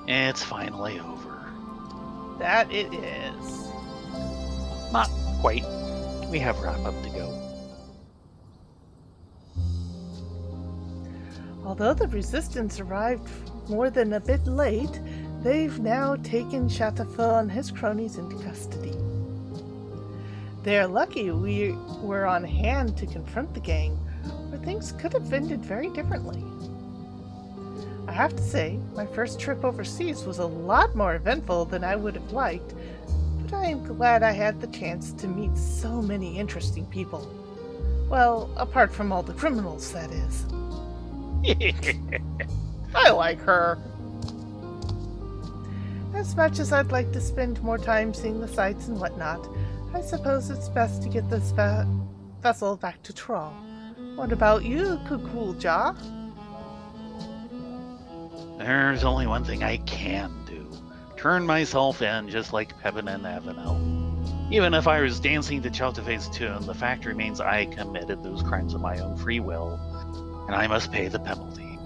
It's finally over. That it is. Not quite. We have wrap-up to go. Although the Resistance arrived more than a bit late, they've now taken Shatafel and his cronies into custody. They're lucky we were on hand to confront the gang, or things could have ended very differently. I have to say, my first trip overseas was a lot more eventful than I would have liked, but I am glad I had the chance to meet so many interesting people. Well, apart from all the criminals, that is. I like her. As much as I'd like to spend more time seeing the sights and whatnot, I suppose it's best to get this vessel back to Trawl. What about you, Kukulja? There's only one thing I can do. Turn myself in just like Pepin and Avenel. Even if I was dancing to Chautauqua's tune, the fact remains I committed those crimes of my own free will, and I must pay the penalty.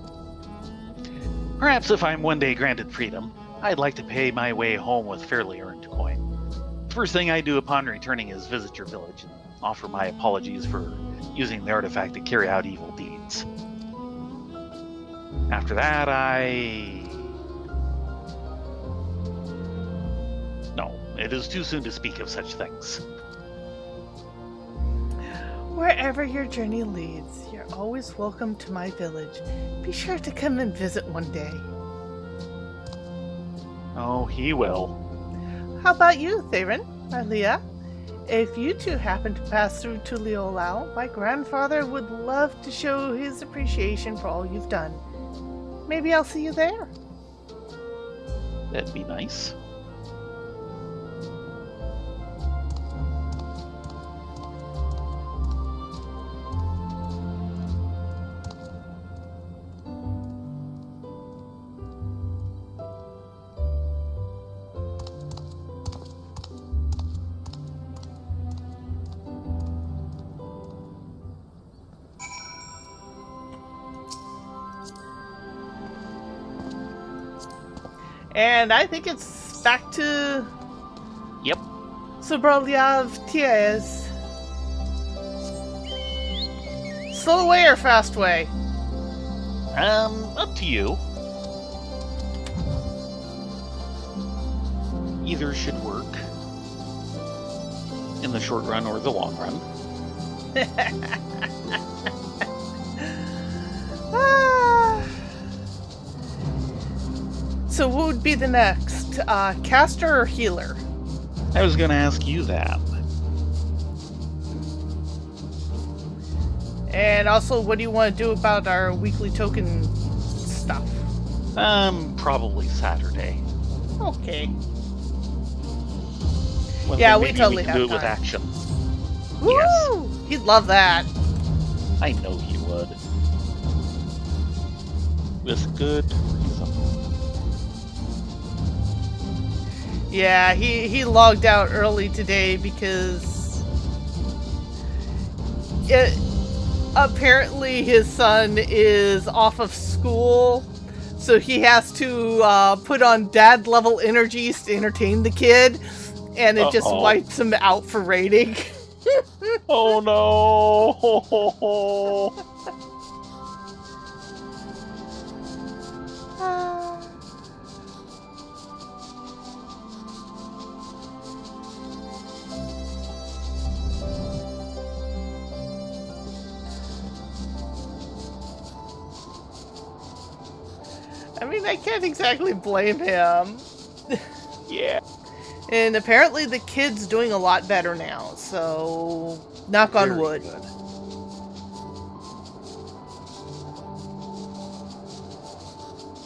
Perhaps if I'm one day granted freedom, I'd like to pay my way home with fairly earned coin. The first thing I do upon returning is visit your village and offer my apologies for using the artifact to carry out evil deeds. After that, No, it is too soon to speak of such things. Wherever your journey leads, you're always welcome to my village. Be sure to come and visit one day. Oh, he will. How about you, Theron, Marlia? If you two happen to pass through to Leolau, my grandfather would love to show his appreciation for all you've done. Maybe I'll see you there. That'd be nice. And I think it's back to Yep. Sobrolyav Tiez. Slow way or fast way? Up to you. Either should work. In the short run or the long run. So what would be the next? Caster or healer? I was gonna ask you that. And also, what do you want to do about our weekly token stuff? Probably Saturday. Okay. Well, Yeah, then we maybe totally we can have do it with time. action. Woo! Yes. He'd love that. I know you would. With good reason. Yeah, he logged out early today because apparently his son is off of school, so he has to put on dad level energies to entertain the kid, and it just wipes him out for rating. Oh no! I mean, I can't exactly blame him. Yeah. And apparently the kid's doing a lot better now, so knock on wood. Good.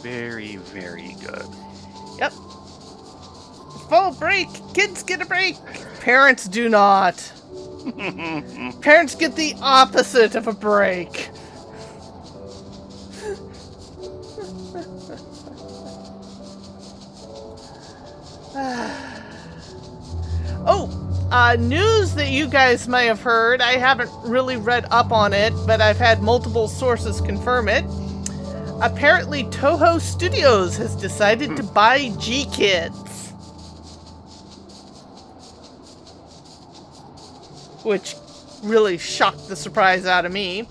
Very, very good. Yep. Full break! Kids get a break! Parents do not. Parents get the opposite of a break. News that you guys may have heard. I haven't really read up on it, but I've had multiple sources confirm it. Apparently, Toho Studios has decided to buy G-Kids. Which really shocked the surprise out of me.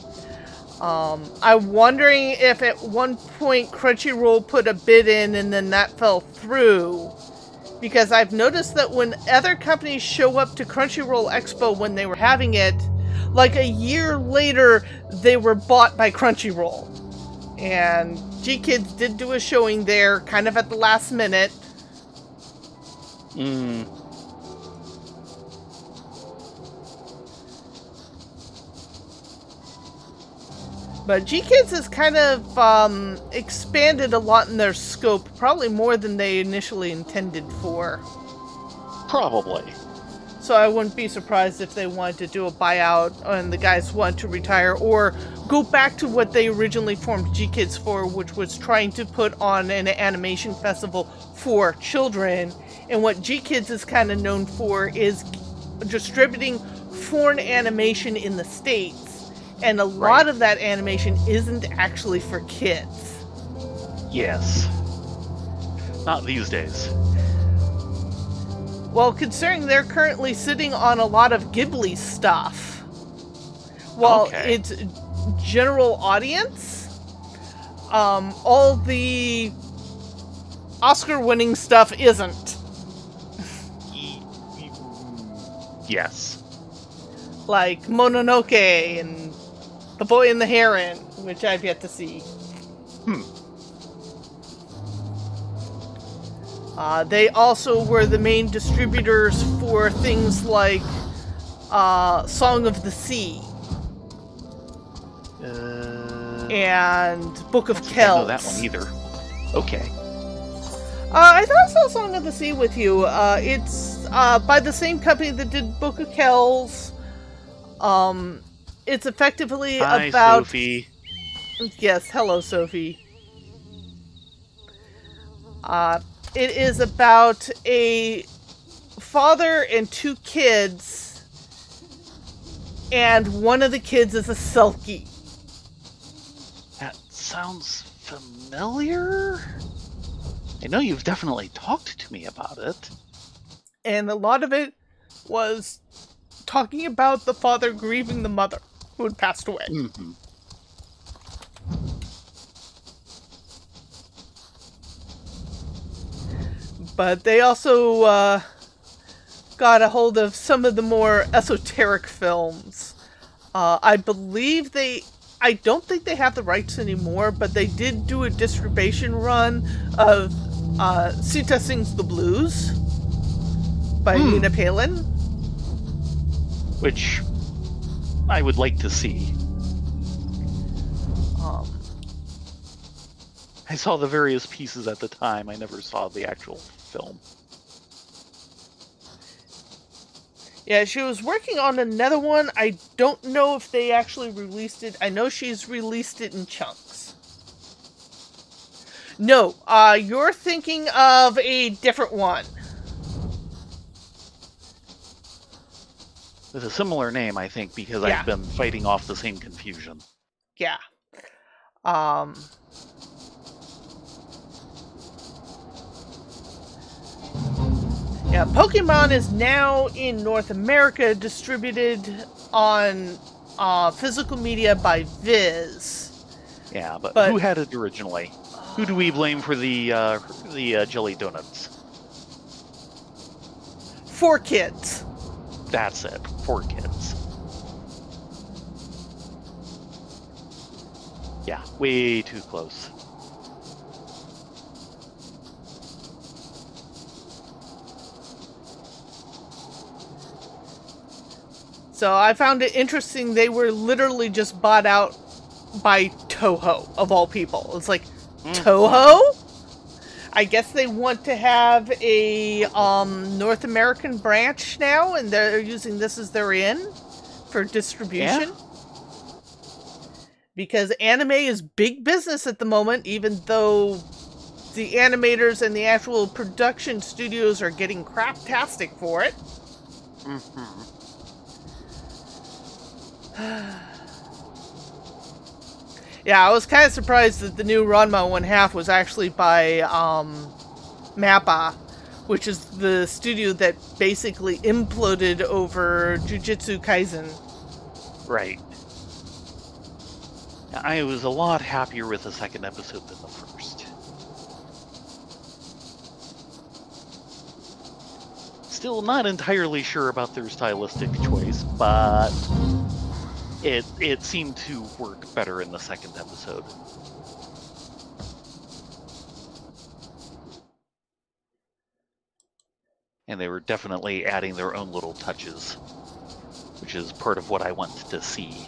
I'm wondering if at one point Crunchyroll put a bid in and then that fell through. Because I've noticed that when other companies show up to Crunchyroll Expo when they were having it, like a year later, they were bought by Crunchyroll. And G-Kids did do a showing there, kind of at the last minute. But G-Kids has kind of expanded a lot in their scope, probably more than they initially intended for. Probably. So I wouldn't be surprised if they wanted to do a buyout and the guys want to retire, or go back to what they originally formed G-Kids for, which was trying to put on an animation festival for children. And what G-Kids is kind of known for is distributing foreign animation in the States. And a lot of that animation isn't actually for kids. Yes. Not these days. Well, considering they're currently sitting on a lot of Ghibli stuff, while it's general audience, all the Oscar-winning stuff isn't. Yes. Like Mononoke and The Boy and the Heron, which I've yet to see. They also were the main distributors for things like Song of the Sea and Book of Kells. I don't know that one either. Okay. I thought I saw Song of the Sea with you. It's by the same company that did Book of Kells. It's effectively Hi, about... Sophie. Yes, hello, Sophie. It is about a father and 2 kids, and one of the kids is a Selkie. That sounds familiar? I know you've definitely talked to me about it. And a lot of it was talking about the father grieving the mother who had passed away. Mm-hmm. But they also got a hold of some of the more esoteric films. I believe I don't think they have the rights anymore, but they did do a distribution run of Sita Sings the Blues by Nina Palin. Which I would like to see. I saw the various pieces at the time. I never saw the actual film. Yeah, she was working on another one. I don't know if they actually released it. I know she's released it in chunks. No, you're thinking of a different one. With a similar name, I think, because Yeah. I've been fighting off the same confusion. Yeah. Yeah, Pokemon is now in North America, distributed on physical media by Viz. Yeah, but But- who had it originally? Who do we blame for the jelly donuts? 4 kids. That's it. 4 kids. Yeah, way too close. So I found it interesting. They were literally just bought out by Toho, of all people. It's like, Toho? I guess they want to have a North American branch now, and they're using this as their in for distribution. Yeah. Because anime is big business at the moment, even though the animators and the actual production studios are getting craptastic for it. Mm-hmm. Yeah, I was kind of surprised that the new Ranma 1/2 was actually by Mappa, which is the studio that basically imploded over Jujutsu Kaisen. Right. I was a lot happier with the second episode than the first. Still not entirely sure about their stylistic choice, but it seemed to work better in the second episode. And they were definitely adding their own little touches, which is part of what I want to see.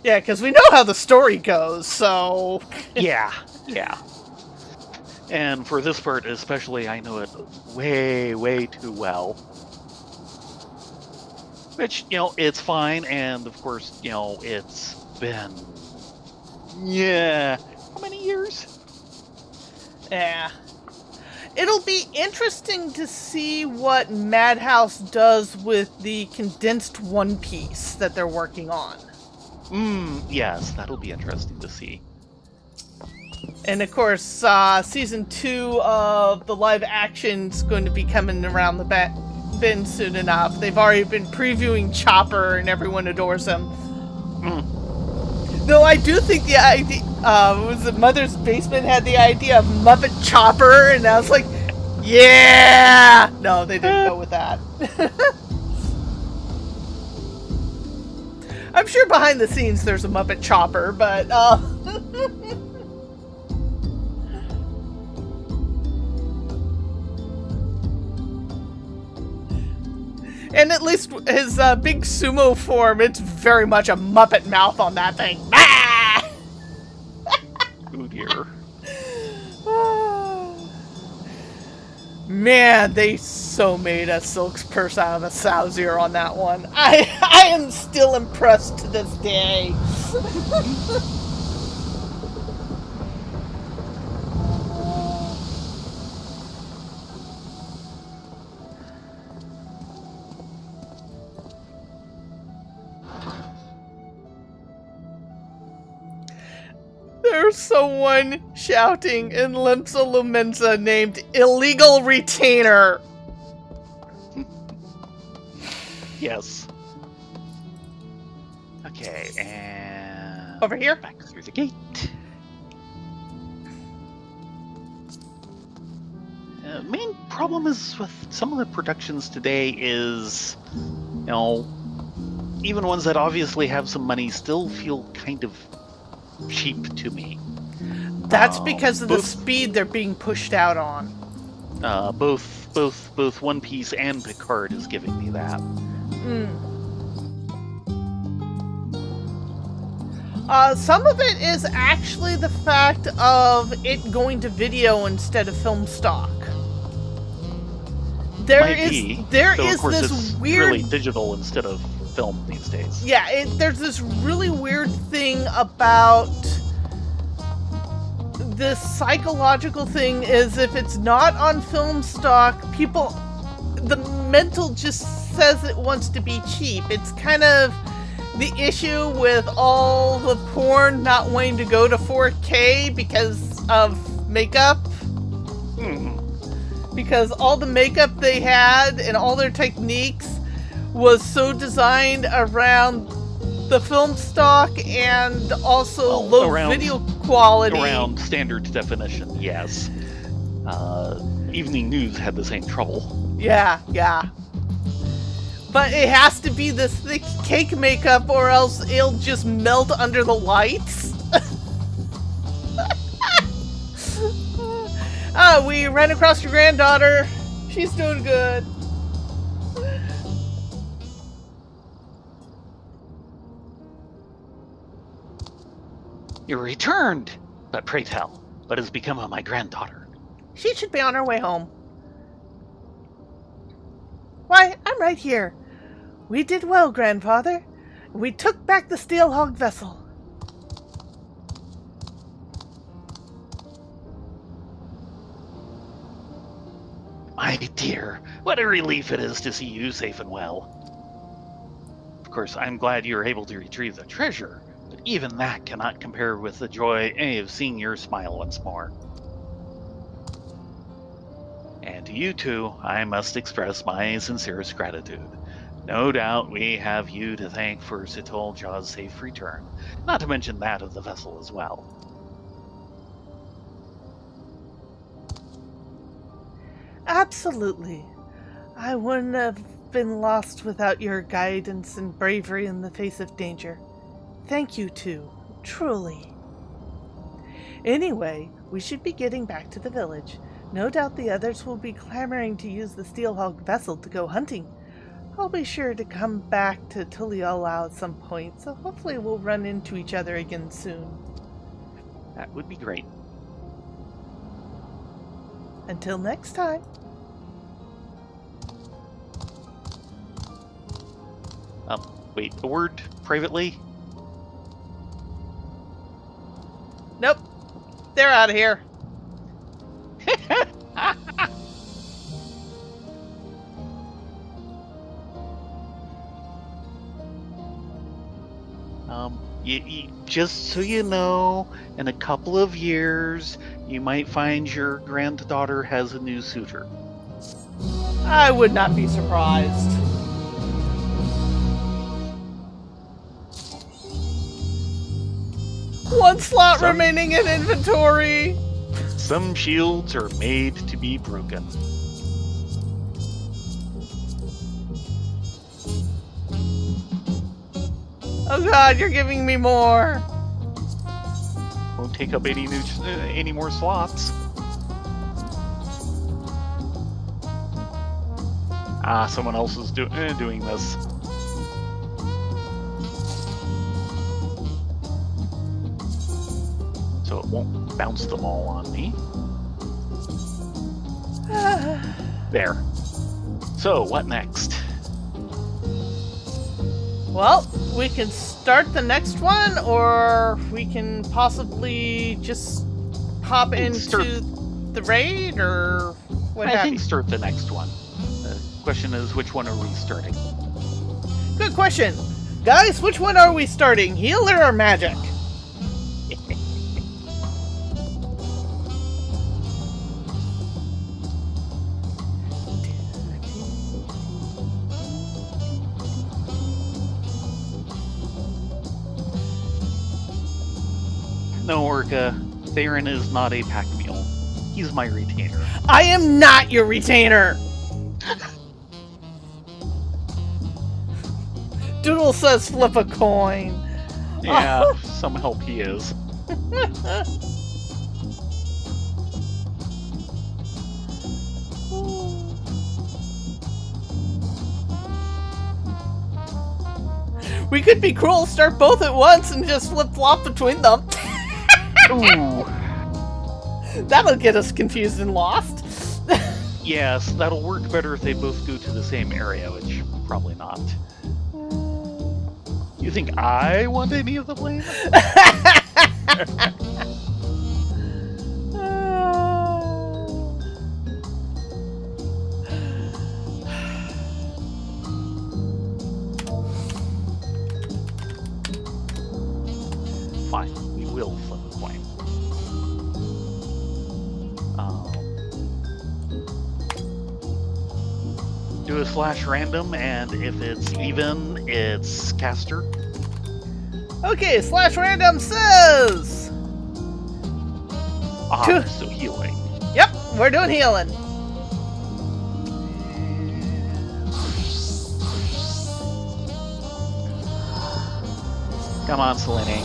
Yeah, because we know how the story goes, so... Yeah. And for this part especially, I know it way, way too well. Which, it's fine, and of course, it's been... Yeah. How many years? Yeah. It'll be interesting to see what Madhouse does with the condensed One Piece that they're working on. Yes, that'll be interesting to see. And of course, season 2 of the live action's going to be coming around the been soon enough. They've already been previewing Chopper, and everyone adores him. Though I do think the idea, was it Mother's Basement had the idea of Muppet Chopper, and I was like, yeah! No, they didn't go with that. I'm sure behind the scenes there's a Muppet Chopper, but, and at least his big sumo form, it's very much a Muppet mouth on that thing. Ah! Oh dear. Man, they so made a Silk's purse out of a sow's ear on that one. I am still impressed to this day. There's someone shouting in Limsa Lumensa named Illegal Retainer. Yes. Okay, and... Over here? Back through the gate. Main problem is with some of the productions today is, you know, even ones that obviously have some money still feel kind of cheap to me. That's because of the speed they're being pushed out on. Both One Piece and Picard is giving me that. Some of it is actually the fact of it going to video instead of film stock. There is this weird, really digital instead of film these days. Yeah, there's this really weird thing about this psychological thing is if it's not on film stock, the mental just says it wants to be cheap. It's kind of the issue with all the porn not wanting to go to 4K because of makeup. Because all the makeup they had and all their techniques was so designed around the film stock and also low video quality. Around standard definition, yes. Evening News had the same trouble. Yeah. But it has to be this thick cake makeup or else it'll just melt under the lights. We ran across your granddaughter. She's doing good. You returned! But pray tell, what has become of my granddaughter? She should be on her way home. Why, I'm right here. We did well, grandfather. We took back the Steelhog vessel. My dear, what a relief it is to see you safe and well. Of course, I'm glad you were able to retrieve the treasure, but even that cannot compare with the joy of seeing your smile once more. And to you two, I must express my sincerest gratitude. No doubt we have you to thank for Sitol Jaw's safe return, not to mention that of the vessel as well. Absolutely. I wouldn't have been lost without your guidance and bravery in the face of danger. Thank you too, truly. Anyway, we should be getting back to the village. No doubt the others will be clamoring to use the Steelhog vessel to go hunting. I'll be sure to come back to Tuliala at some point, so hopefully we'll run into each other again soon. That would be great. Until next time. Wait, a word privately? Nope. They're out of here. Just so you know, in a couple of years, you might find your granddaughter has a new suitor. I would not be surprised. One slot remaining in inventory. Some shields are made to be broken. Oh god, you're giving me more. Won't take up any more slots. Someone else is doing this. So it won't bounce them all on me. There. So, what next? Well, we can start the next one, or we can possibly just hop into the raid, or what have you. I think start the next one. The question is, which one are we starting? Good question. Guys, which one are we starting? Healer or magic? No, Orca. Theron is not a pack mule. He's my retainer. I am not your retainer! Doodle says flip a coin. Yeah, some help he is. We could be cruel, start both at once, and just flip-flop between them. Ooh. That'll get us confused and lost. Yes, that'll work better if they both go to the same area, which probably not. You think I want any of the blame? Fine, we will flip a coin. Do a slash random, and if it's even, it's caster. Okay, slash random says... So healing. Yep, we're doing healing. Come on, Selene.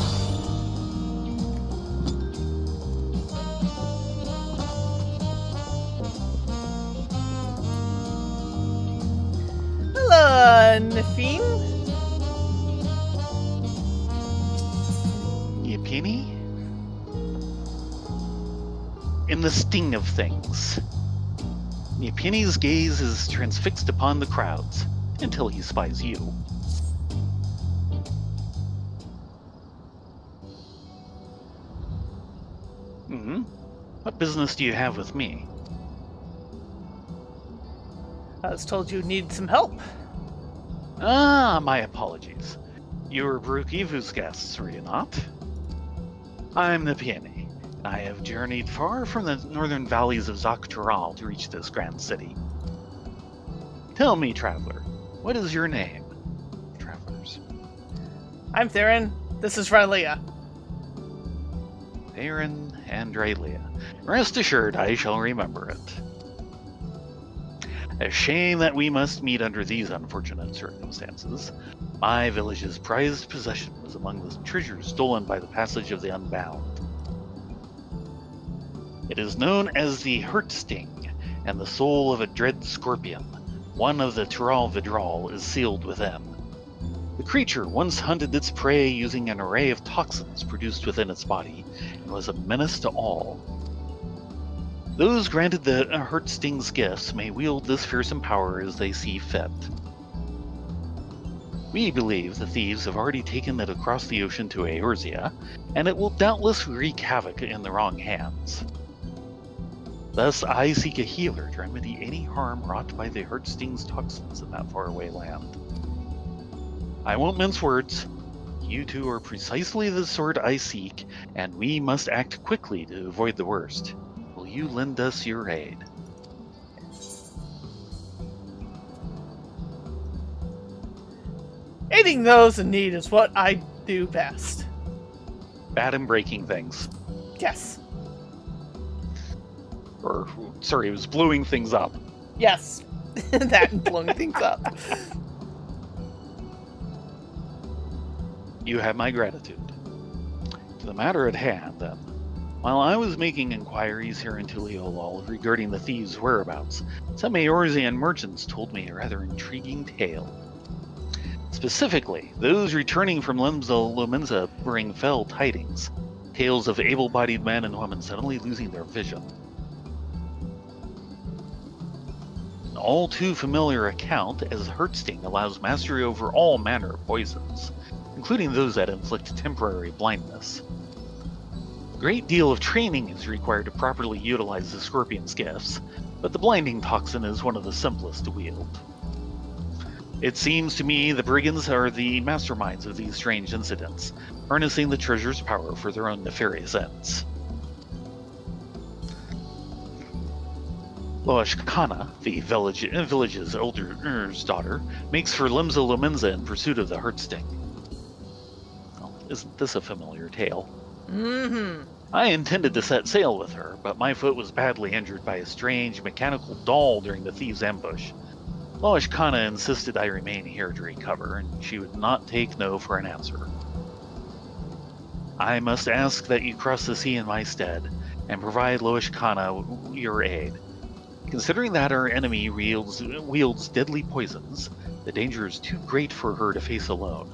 Hello, Nafine. Yipini? In the sting of things. Yipini's gaze is transfixed upon the crowds until he spies you. What business do you have with me? I was told you needed some help. My apologies. You were Brukivu's guests, were you not? I'm the Peony. I have journeyed far from the northern valleys of Dawntrail to reach this grand city. Tell me, traveler, what is your name? Travelers. I'm Theron. This is Rylea. Theron and Rylea. Rest assured, I shall remember it. A shame that we must meet under these unfortunate circumstances. My village's prized possession was among the treasures stolen by the passage of the Unbound. It is known as the Hurt Sting, and the soul of a dread scorpion, one of the Tural Vidral, is sealed within. The creature once hunted its prey using an array of toxins produced within its body, and was a menace to all. Those granted the Hurt Sting's gifts may wield this fearsome power as they see fit. We believe the thieves have already taken it across the ocean to Eorzea, and it will doubtless wreak havoc in the wrong hands. Thus, I seek a healer to remedy any harm wrought by the Hurt Sting's toxins in that faraway land. I won't mince words. You two are precisely the sort I seek, and we must act quickly to avoid the worst. Will you lend us your aid? Aiding those in need is what I do best. Bad in breaking things. Yes. Or, sorry, it was blowing things up. Yes. That and blowing things up. You have my gratitude. To the matter at hand, then. While I was making inquiries here in Tuliolol regarding the thieves' whereabouts, some Eorzean merchants told me a rather intriguing tale. Specifically, those returning from Lumenza bring fell tidings. Tales of able-bodied men and women suddenly losing their vision. An all too familiar account, as Hertsting allows mastery over all manner of poisons, including those that inflict temporary blindness. A great deal of training is required to properly utilize the scorpion's gifts, but the blinding toxin is one of the simplest to wield. It seems to me the brigands are the masterminds of these strange incidents, harnessing the treasure's power for their own nefarious ends. Loashkana, the village's elder's daughter, makes for Limsa Lumenza in pursuit of the Hertsting. Well, isn't this a familiar tale? Mm-hmm. I intended to set sail with her, but my foot was badly injured by a strange mechanical doll during the thieves' ambush. Loashkana insisted I remain here to recover, and she would not take no for an answer. I must ask that you cross the sea in my stead, and provide Loashkana your aid. Considering that our enemy wields deadly poisons, the danger is too great for her to face alone.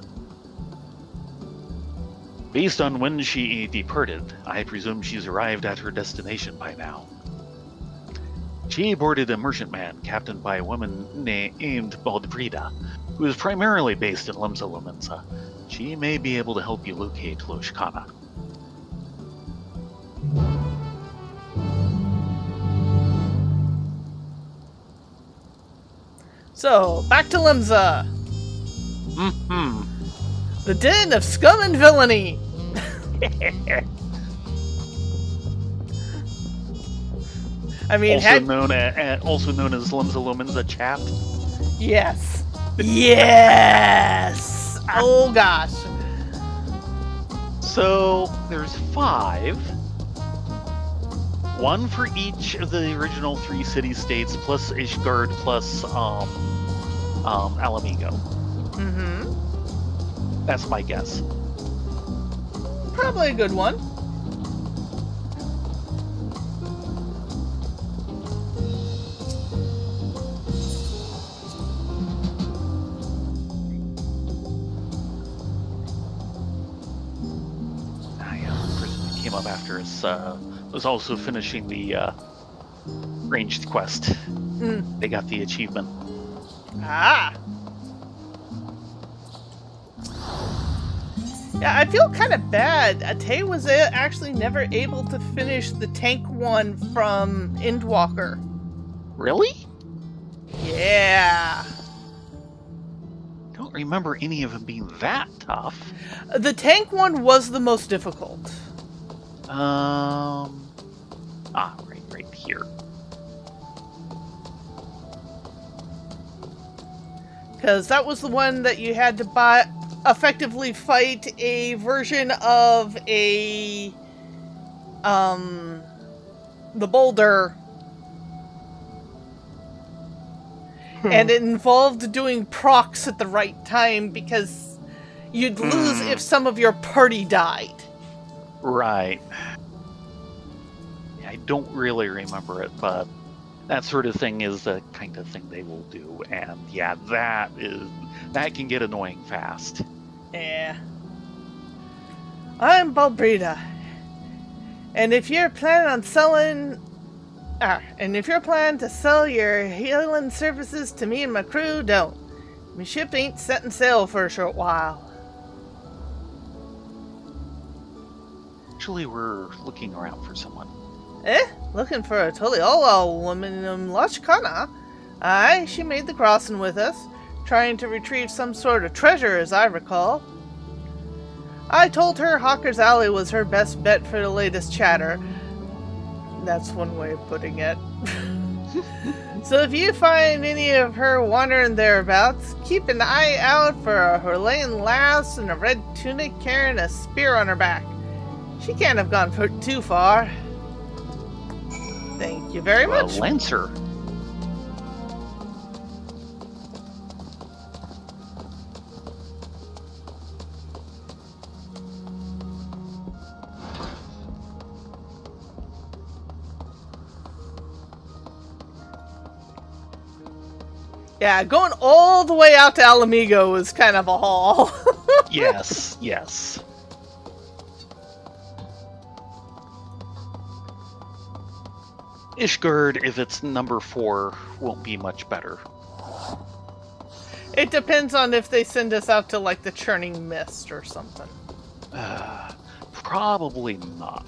Based on when she departed, I presume she's arrived at her destination by now. She boarded a merchantman captained by a woman named Baldbrida, who is primarily based in Limsa Lumenza. She may be able to help you locate Loashkana. So, back to Limsa. Mm-hmm. The den of scum and villainy. I mean, also known as Limsa Lumenza Chat. Yes. Yes. Oh gosh. So there's 5. 1 for each of the original 3 city-states, plus Ishgard, plus Alamigo. Mm-hmm. That's my guess. Probably a good one. The person that came up after us was also finishing the ranged quest. They got the achievement. Ah. Yeah, I feel kind of bad. Tay was actually never able to finish the tank one from Endwalker. Really? Yeah. Don't remember any of them being that tough. The tank one was the most difficult. Right here. Because that was the one that you had to effectively fight a version of the boulder. And it involved doing procs at the right time because you'd lose if some of your party died. Right. I don't really remember it, but that sort of thing is the kind of thing they will do. And yeah, that can get annoying fast. Yeah. I'm Balbrida. And if you're planning on selling... and if you're planning to sell your healing services to me and my crew, don't. My ship ain't setting sail for a short while. Actually, we're looking around for someone. Looking for a Tuliolol woman in Loashkana. Aye, she made the crossing with us, trying to retrieve some sort of treasure, as I recall. I told her Hawker's Alley was her best bet for the latest chatter. That's one way of putting it. So if you find any of her wandering thereabouts, keep an eye out for a Herlain lass in a red tunic carrying a spear on her back. She can't have gone too far. Thank you very much. Lancer. Yeah, going all the way out to Alamigo was kind of a haul. Yes, yes. Ishgard, if it's number 4, won't be much better. It depends on if they send us out to, like, the Churning Mist or something. Probably not.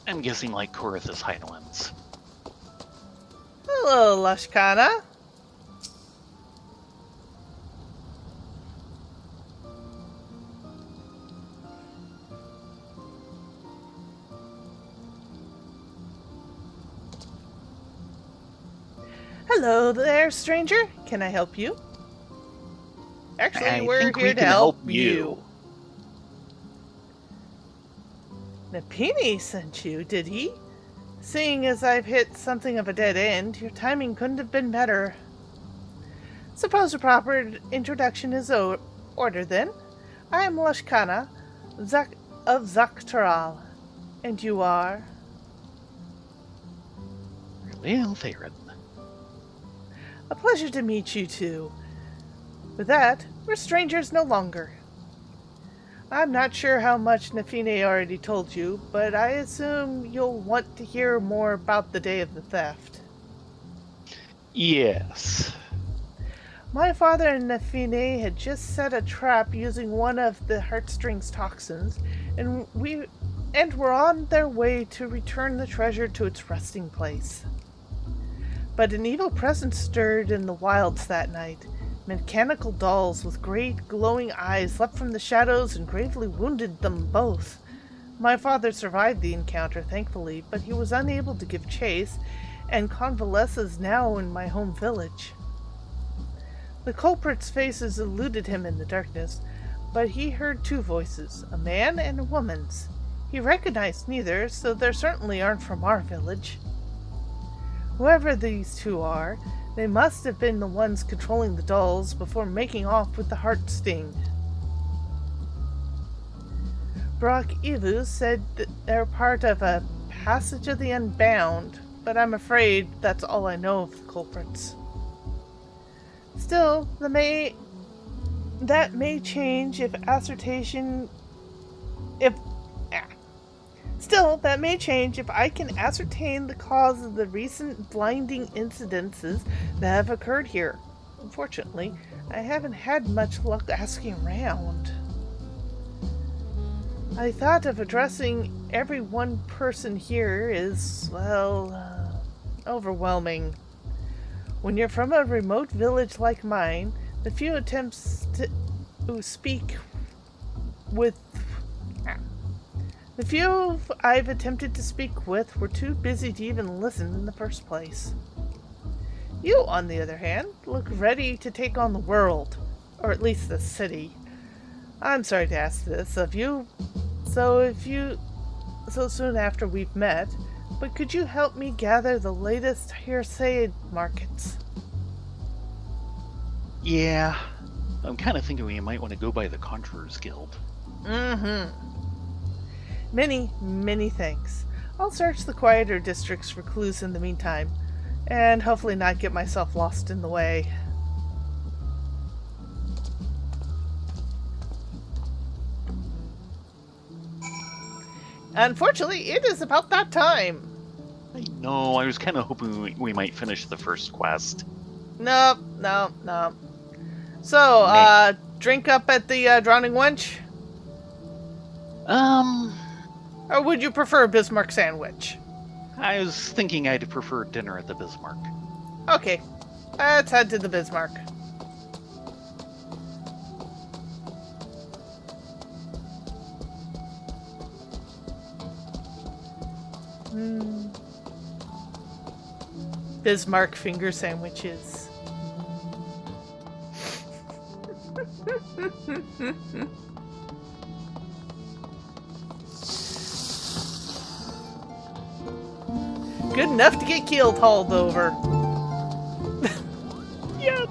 I'm guessing like Corythus Highlands. Hello, Lashkana. Hello there, stranger. Can I help you? Actually, we're here to help you. Napini sent you, did he? Seeing as I've hit something of a dead end, your timing couldn't have been better. Suppose a proper introduction is ordered then. I am Lashkana of Dawntrail, and you are? Really, Theron? A pleasure to meet you too. With that, we're strangers no longer. I'm not sure how much Nafine already told you, but I assume you'll want to hear more about the day of the theft. Yes. My father and Nafine had just set a trap using one of the heartstrings toxins, and were on their way to return the treasure to its resting place. But an evil presence stirred in the wilds that night. Mechanical dolls with great glowing eyes leapt from the shadows and gravely wounded them both. My father survived the encounter, thankfully, but he was unable to give chase and convalesces now in my home village. The culprit's faces eluded him in the darkness, but he heard 2 voices, a man and a woman's. He recognized neither, so they certainly aren't from our village. Whoever these 2 are, they must have been the ones controlling the dolls before making off with the heart sting. Brock Evu said that they're part of a Passage of the Unbound, but I'm afraid that's all I know of the culprits. Still, that may change if I can ascertain the cause of the recent blinding incidences that have occurred here. Unfortunately, I haven't had much luck asking around. I thought of addressing every one person here is, overwhelming. When you're from a remote village like mine, the few attempts to speak with The few I've attempted to speak with were too busy to even listen in the first place. You, on the other hand, look ready to take on the world, or at least the city. I'm sorry to ask this of you, so soon after we've met, but could you help me gather the latest hearsay markets? Yeah, I'm kind of thinking we might want to go by the Conjurers Guild. Many, many thanks. I'll search the quieter districts for clues in the meantime, and hopefully not get myself lost in the way. Unfortunately, it is about that time. I know, I was kind of hoping we might finish the first quest. No. So, drink up at the Drowning Wench? Or would you prefer a Bismarck sandwich? I was thinking I'd prefer dinner at the Bismarck. Okay, let's head to the Bismarck. Bismarck finger sandwiches. Good enough to get killed, hauled over. Yes.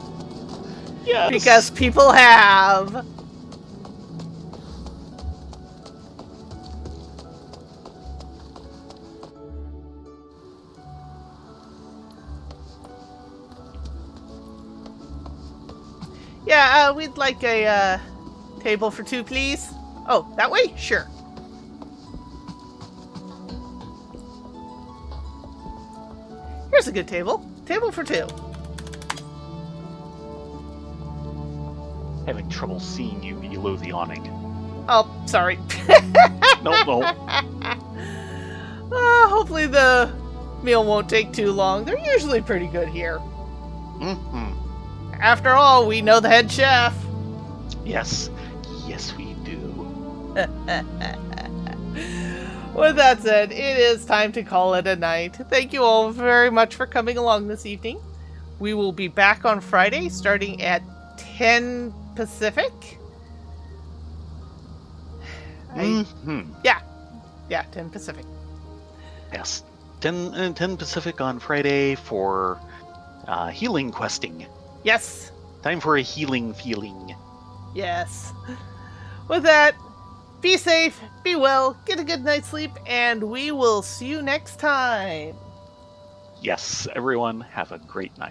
Yes. Because people have. Yeah, we'd like a table for two, please. Oh, that way? Sure. Here's a good table. Table for two. Having trouble seeing you below the awning. Oh, sorry. No. Hopefully the meal won't take too long. They're usually pretty good here. Mm-hmm. After all, we know the head chef. Yes. Yes, we do. With that said, it is time to call it a night. Thank you all very much for coming along this evening. We will be back on Friday starting at 10 Pacific. Yeah, 10 Pacific. Yes. 10 Pacific on Friday for healing questing. Yes. Time for a healing feeling. Yes. With that, be safe, be well, get a good night's sleep, and we will see you next time. Yes, everyone, have a great night.